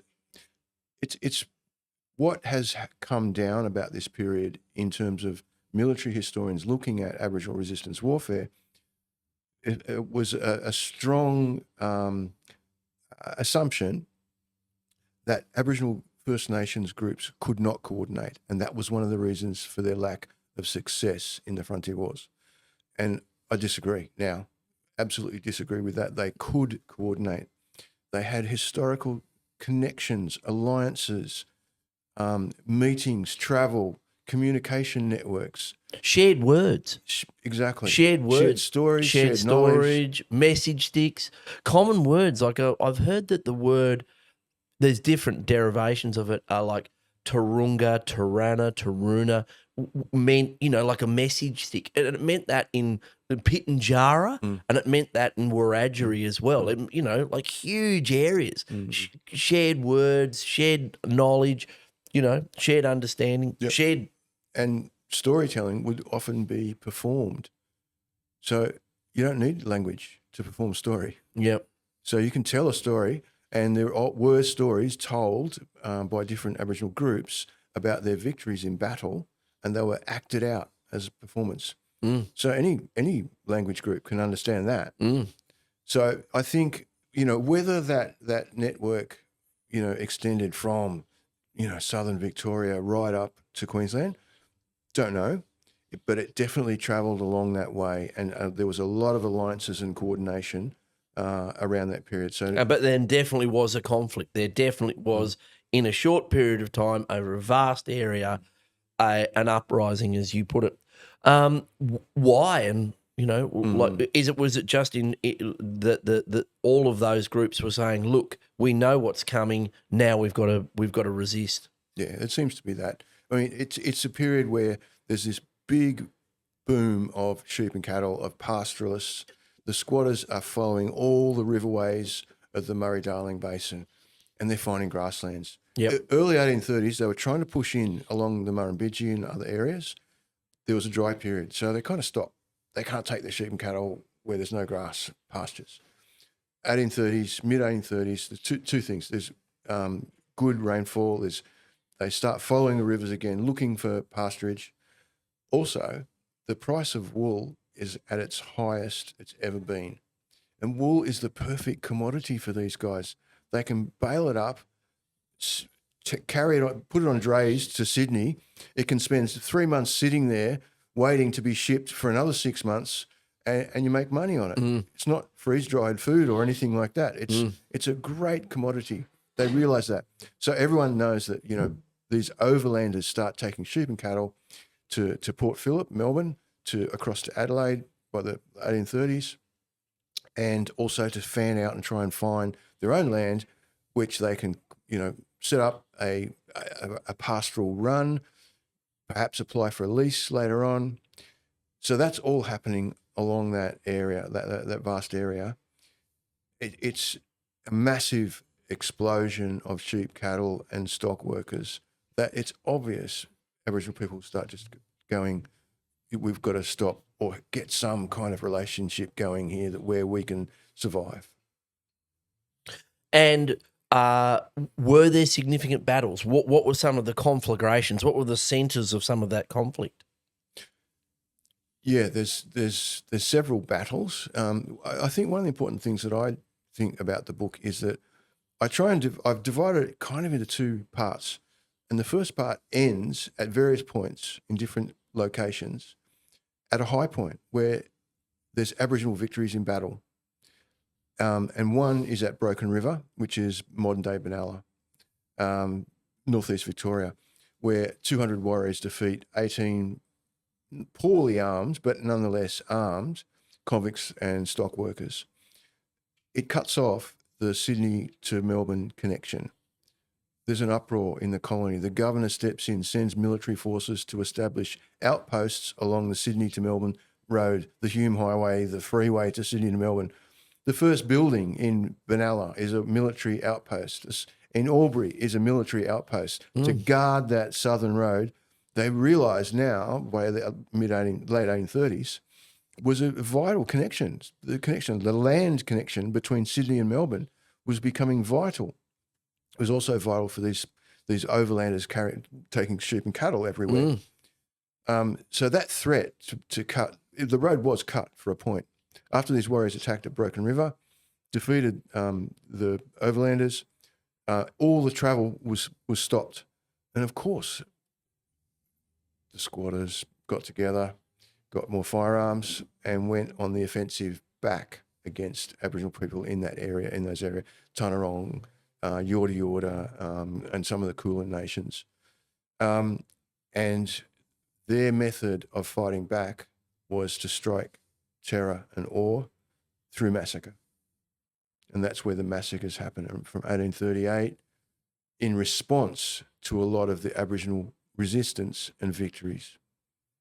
what has come down about this period in terms of military historians looking at Aboriginal resistance warfare. It was a strong assumption that Aboriginal First Nations groups could not coordinate, and that was one of the reasons for their lack of success in the frontier wars. And I disagree now. Absolutely disagree with that. They could coordinate. They had historical connections, alliances, meetings, travel, communication networks. Shared words. Exactly. Shared words. Shared stories. Shared storage, message sticks, common words. Like I've heard that the word, there's different derivations of it, are like Turunga, Turana, Turuna, meant, like a message stick. And it meant that in Pitjantjatjara, and it meant that in Wiradyuri as well. Like huge areas. Shared words, shared knowledge, shared understanding, shared. And storytelling would often be performed. So you don't need language to perform story. Yep. So you can tell a story, and there were stories told by different Aboriginal groups about their victories in battle, and they were acted out as a performance. So any language group can understand that. So I think, whether that network, extended from, southern Victoria right up to Queensland? Don't know, but it definitely travelled along that way, and there was a lot of alliances and coordination around that period. So, But then definitely was a conflict. There definitely was, in a short period of time, over a vast area, an uprising, as you put it. Why? And was it just that all of those groups were saying, "Look, we know what's coming. Now we've got to resist." yeah, it seems to be that. I mean, it's a period where there's this big boom of sheep and cattle, of pastoralists. The squatters are following all the riverways of the Murray-Darling Basin, and they're finding grasslands. Yep. Early 1830s, they were trying to push in along the Murrumbidgee and other areas. There was a dry period, so they kind of stopped. They can't take their sheep and cattle where there's no grass pastures. 1830s, mid-1830s, there's two things. There's good rainfall. They start following the rivers again, looking for pasturage. Also, the price of wool is at its highest it's ever been. And wool is the perfect commodity for these guys. They can bale it up, carry it on, put it on drays to Sydney. It can spend 3 months sitting there waiting to be shipped for another 6 months, and you make money on it. It's not freeze-dried food or anything like that. It's a great commodity. They realise that. So everyone knows that, these overlanders start taking sheep and cattle to Port Phillip, Melbourne, across to Adelaide by the 1830s, and also to fan out and try and find their own land, which they can, set up a pastoral run, perhaps apply for a lease later on. So that's all happening along that area, that vast area. It's a massive explosion of sheep, cattle, and stock workers that it's obvious Aboriginal people start just going, we've got to stop or get some kind of relationship going here where we can survive. And were there significant battles? What were some of the conflagrations? What were the centres of some of that conflict? Yeah, there's several battles. I think one of the important things that I think about the book is that I've divided it kind of into two parts. And the first part ends at various points in different locations at a high point where there's Aboriginal victories in battle. And one is at Broken River, which is modern-day Benalla, northeast Victoria, where 200 warriors defeat 18 poorly armed, but nonetheless armed, convicts and stock workers. It cuts off the Sydney to Melbourne connection. There's an uproar in the colony. The governor steps in, sends military forces to establish outposts along the Sydney to Melbourne road, the Hume Highway, the freeway to Sydney to Melbourne. The first building in Benalla is a military outpost. In Albury is a military outpost to guard that southern road. They realise now, by the late 1830s, was a vital connection. The land connection between Sydney and Melbourne was becoming vital. It was also vital for these overlanders taking sheep and cattle everywhere. So that threat to cut, the road was cut for a point. After these warriors attacked at Broken River, defeated the overlanders, all the travel was stopped. And of course, the squatters got together, got more firearms, and went on the offensive back against Aboriginal people in those areas, Tanarong, Yorta, and some of the Kulin nations. And their method of fighting back was to strike terror and awe through massacre. And that's where the massacres happened from 1838 in response to a lot of the Aboriginal resistance and victories.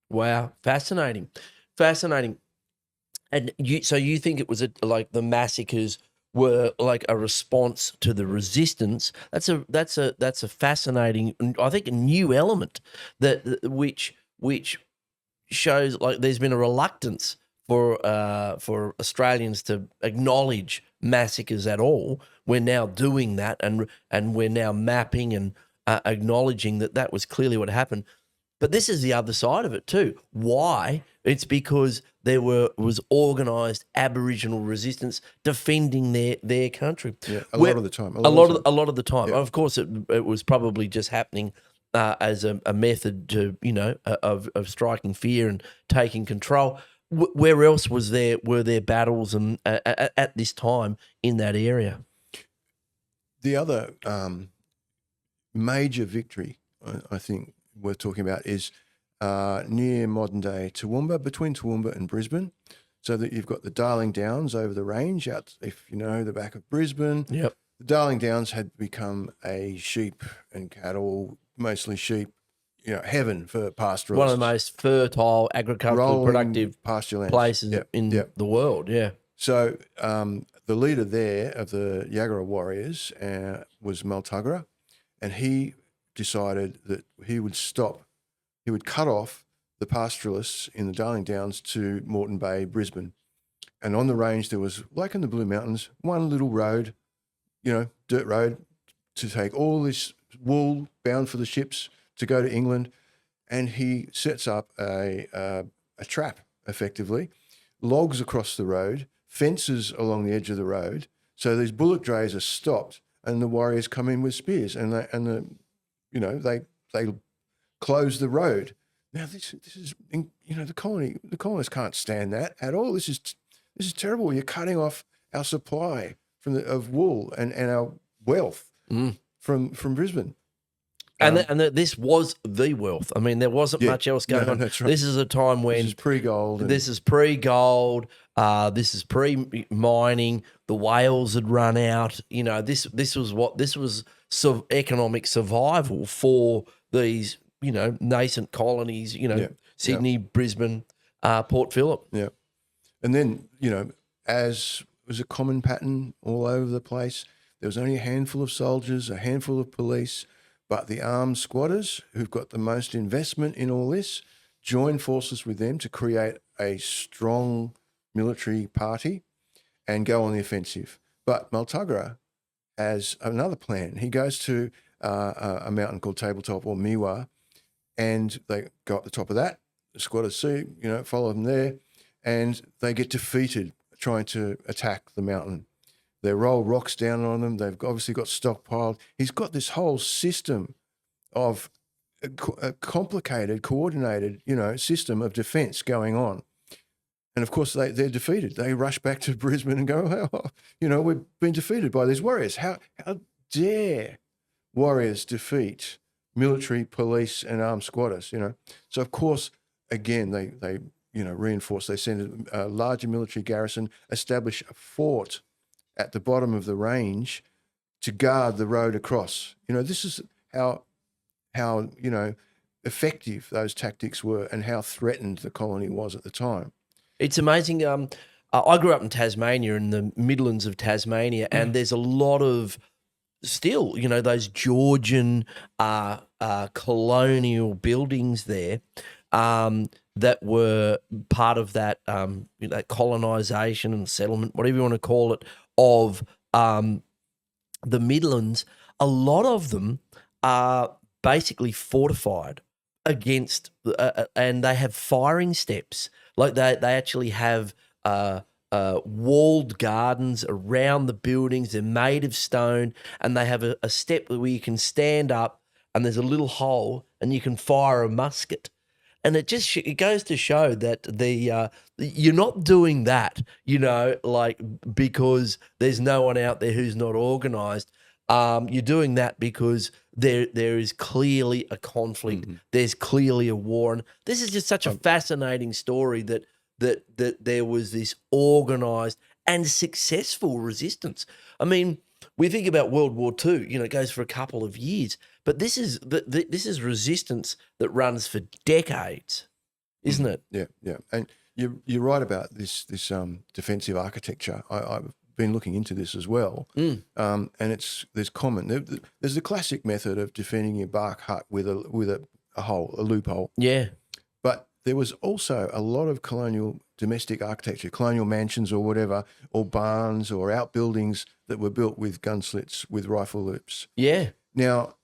Wow, fascinating. And so you think it was like the massacres were like a response to the resistance? That's a fascinating, I think, a new element that which shows like there's been a reluctance for Australians to acknowledge massacres at all. We're now doing that, and we're now mapping and acknowledging that was clearly what happened. But this is the other side of it too. Why? It's because there was organised Aboriginal resistance defending their country. Yeah, a Where- lot of the time. a lot of the time. Of course, it was probably just happening as a method to of striking fear and taking control. Where else were there battles and at this time in that area? The other major victory, I think, worth talking about is near modern-day Toowoomba, between Toowoomba and Brisbane, so that you've got the Darling Downs over the range out, if you know, the back of Brisbane. Yep. The Darling Downs had become a sheep and cattle, mostly sheep, heaven for pastoralists. One of the most fertile, agriculturally Rolling productive pasture lands. places in the world, yeah. So the leader there of the Gudyarra warriors was Maltugra, and he decided that he would cut off the pastoralists in the Darling Downs to Moreton Bay, Brisbane. And on the range there was, like in the Blue Mountains, one little road, dirt road, to take all this wool bound for the ships to go to England. And he sets up a trap, effectively, logs across the road, fences along the edge of the road, so these bullock drays are stopped, and the warriors come in with spears, and they close the road. Now this is the colonists can't stand that at all. This is terrible. You're cutting off our supply of wool and our wealth from Brisbane. And this was the wealth. I mean, there wasn't much else going on. That's right. This is a time when this is pre-gold. This is pre-gold. This is pre-mining. The whales had run out. This was economic survival for these nascent colonies. Sydney, Brisbane, Port Phillip. Yeah, and then as was a common pattern all over the place, there was only a handful of soldiers, a handful of police. But the armed squatters, who've got the most investment in all this, join forces with them to create a strong military party and go on the offensive. But Maltugra has another plan. He goes to a mountain called Tabletop or Miwa, and they go up the top of that. The squatters see, follow them there, and they get defeated trying to attack the mountain. They roll rocks down on them. They've obviously got stockpiled. He's got this whole system of a complicated, coordinated, system of defence going on. And of course, they're defeated. They rush back to Brisbane and go, we've been defeated by these warriors. How dare warriors defeat military, police, and armed squatters? So of course, again, they reinforce. They send a larger military garrison, establish a fort at the bottom of the range to guard the road across. This is how effective those tactics were and how threatened the colony was at the time. It's amazing. I grew up in Tasmania, in the Midlands of Tasmania, and there's a lot of still, those Georgian colonial buildings there that were part of that that colonisation and settlement, whatever you want to call it, of the Midlands. A lot of them are basically fortified against, and they have firing steps. Like they actually have walled gardens around the buildings. They're made of stone, and they have a step where you can stand up, and there's a little hole, and you can fire a musket. And it goes to show that you're not doing that, because there's no one out there who's not organised. You're doing that because there is clearly a conflict. Mm-hmm. There's clearly a war, and this is just such a fascinating story that there was this organised and successful resistance. I mean, we think about World War II. It goes for a couple of years, but this is resistance that runs for decades, isn't it? Yeah, and you're right about this defensive architecture. I've been looking into this as well, and there's the classic method of defending your bark hut with a hole, a loophole. Yeah, but there was also a lot of colonial domestic architecture, colonial mansions or whatever, or barns or outbuildings that were built with gun slits with rifle loops. Yeah. Now,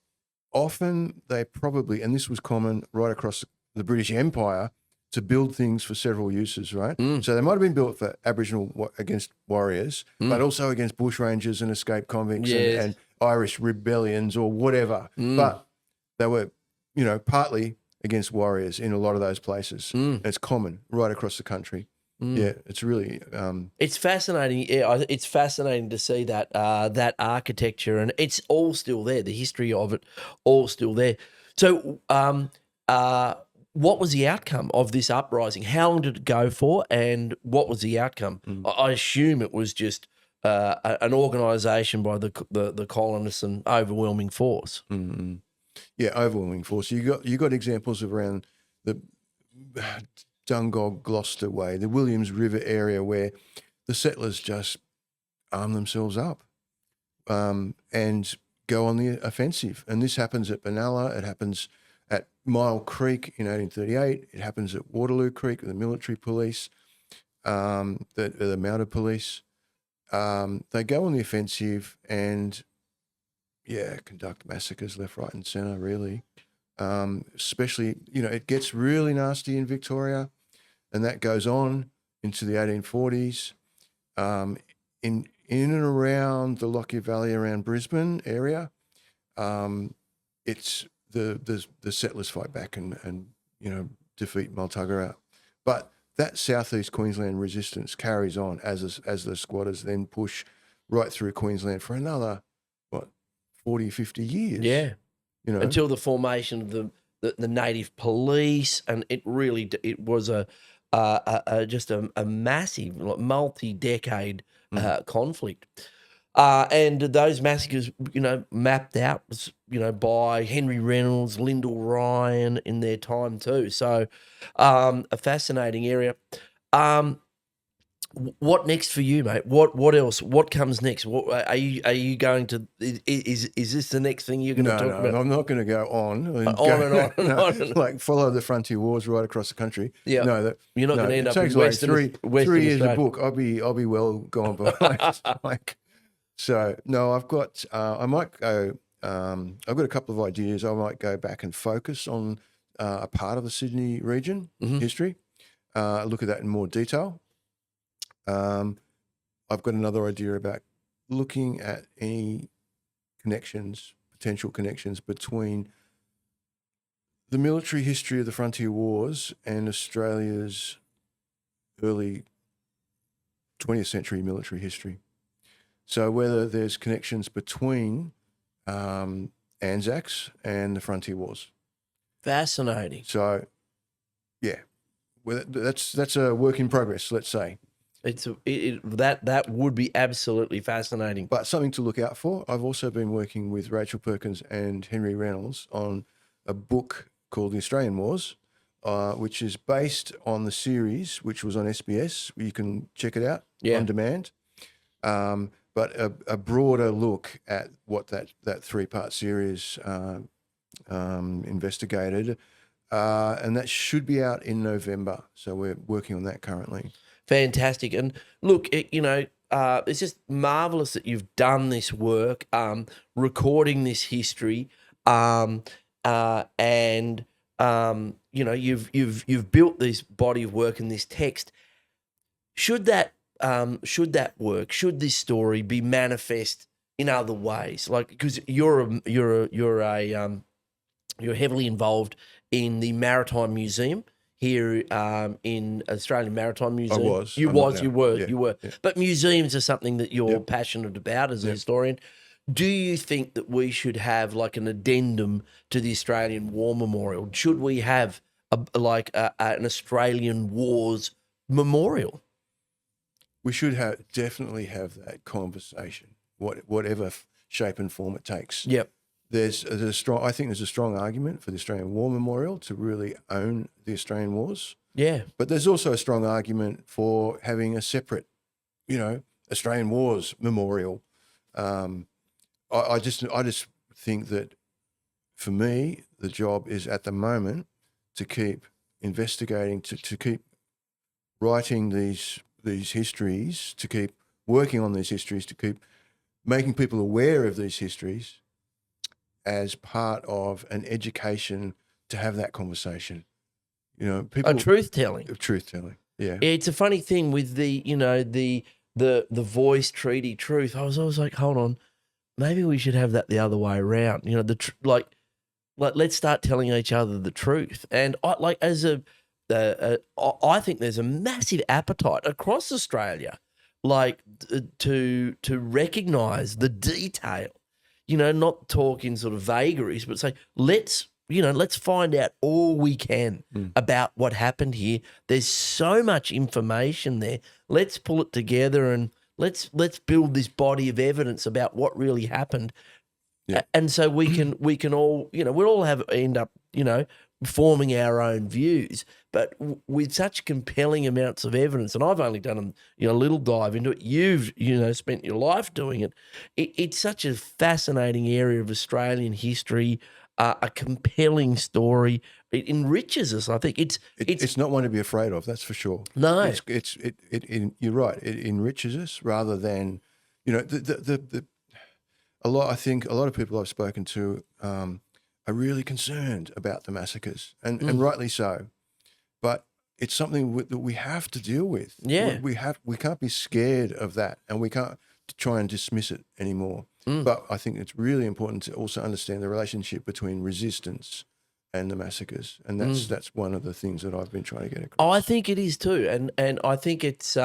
often they probably, and this was common right across the British Empire, to build things for several uses, right? So they might have been built for Aboriginal against warriors, but also against bushrangers and escaped convicts Yes. and Irish rebellions or whatever. But they were, partly against warriors in a lot of those places. And it's common right across the country. Yeah, it's really It's fascinating. Yeah, it's fascinating to see that that architecture, and it's all still there. The history of it, all still there. So, what was the outcome of this uprising? How long did it go for, and what was the outcome? I assume it was just an organisation by the colonists and overwhelming force. Yeah, overwhelming force. You got examples of around the Dungog, Gloucester way, the Williams River area, where the settlers just arm themselves up and go on the offensive. And this happens at Benalla. It happens at Mile Creek in 1838. It happens at Waterloo Creek with the military police, the mounted police. They go on the offensive and, conduct massacres left, right and centre, really. Especially, it gets really nasty in Victoria, and that goes on into the 1840s. In and around the Lockyer Valley, around Brisbane area, it's the settlers fight back and defeat Multuggerah. But that southeast Queensland resistance carries on as the squatters then push right through Queensland for another 40, 50 years. Yeah, until the formation of the native police, and it was just a massive, multi-decade conflict. And those massacres, mapped out, by Henry Reynolds, Lyndall Ryan in their time too. So, a fascinating area. What next for you, mate? What else? What comes next? What are you going to? Is this the next thing you're going to talk about? No, I'm not going to go on. On and on. Like follow the frontier wars right across the country. Yeah, no, you're not going to end up in Western 3 years Australia. a book. I'll be well gone by. So no, I've got. I might go. I've got a couple of ideas. I might go back and focus on a part of the Sydney region history. Look at that in more detail. I've got another idea about looking at any potential connections between the military history of the frontier wars and Australia's early 20th century military history. So whether there's connections between Anzacs and the frontier wars. Fascinating. So, yeah, well, that's a work in progress, let's say. That would be absolutely fascinating. But something to look out for. I've also been working with Rachel Perkins and Henry Reynolds on a book called The Australian Wars, which is based on the series, which was on SBS. You can check it out on demand. But a broader look at what that 3-part series investigated. And that should be out in November. So we're working on that currently. Fantastic. And look, it's just marvelous that you've done this work, recording this history, and you've built this body of work and this text. Should that work, should this story be manifest in other ways? Like, because you're heavily involved in the Maritime Museum here in Australian Maritime Museum. I was. You were. Yeah. But museums are something that you're passionate about as a historian. Do you think that we should have like an addendum to the Australian War Memorial? Should we have an Australian Wars Memorial? We should definitely have that conversation, whatever shape and form it takes. Yep. I think there's a strong argument for the Australian War Memorial to really own the Australian wars. Yeah. But there's also a strong argument for having a separate, Australian Wars Memorial. I just think that for me, the job is at the moment to keep investigating, to keep writing these histories, to keep working on these histories, to keep making people aware of these histories, as part of an education to have that conversation. You know, people Truth telling. Truth telling. Yeah. It's a funny thing with the, you know, the voice treaty truth. I was always like, hold on, maybe we should have that the other way around. You know, like let's start telling each other the truth. And I think there's a massive appetite across Australia, like to recognise the detail. You know, not talk in sort of vagaries, but say let's find out all we can about what happened here. There's so much information there. Let's pull it together and let's build this body of evidence about what really happened. Yeah. And so we can all, you know, we'll all end up, you know, forming our own views, but with such compelling amounts of evidence, and I've only done a little dive into it. You've, you know, spent your life doing it. It's such a fascinating area of Australian history, a compelling story. It enriches us. I think it's not one to be afraid of. That's for sure. No, you're right. It enriches us rather than, you know, I think a lot of people I've spoken to are really concerned about the massacres, and rightly so. But it's something that we have to deal with. Yeah, we can't be scared of that, and we can't try and dismiss it anymore. But I think it's really important to also understand the relationship between resistance and the massacres, and that's one of the things that I've been trying to get across. I think it is too, and I think it's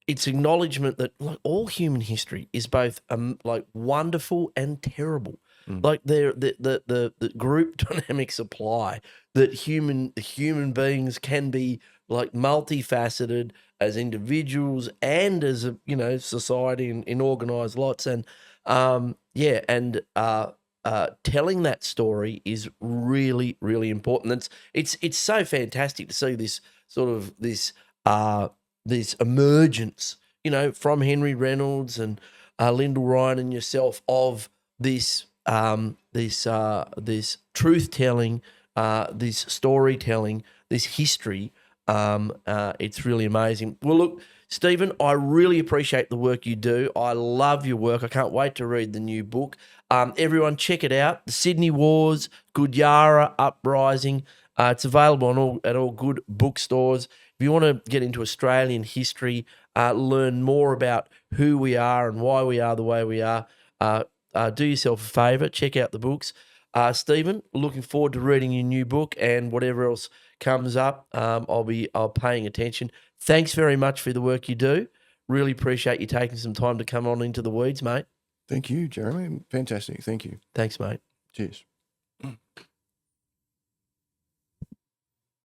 it's acknowledgement that like all human history is both like wonderful and terrible. Like the group dynamics apply, that human beings can be like multifaceted as individuals and as a, you know, society in organised lots, and telling that story is really, really important. It's so fantastic to see this sort of this emergence, you know, from Henry Reynolds and Lyndall Ryan and yourself of this truth telling, this storytelling, this history. It's really amazing. Well, look, Stephen, I really appreciate the work you do. I love your work. I can't wait to read the new book. Everyone, check it out. The Sydney Wars, Gudyarra Uprising. It's available at all good bookstores. If you want to get into Australian history, learn more about who we are and why we are the way we are, do yourself a favour, check out the books. Stephen, looking forward to reading your new book, and whatever else comes up, I'll paying attention. Thanks very much for the work you do. Really appreciate you taking some time to come on Into the Weeds, mate. Thank you, Jeremy. Fantastic. Thank you. Thanks, mate. Cheers.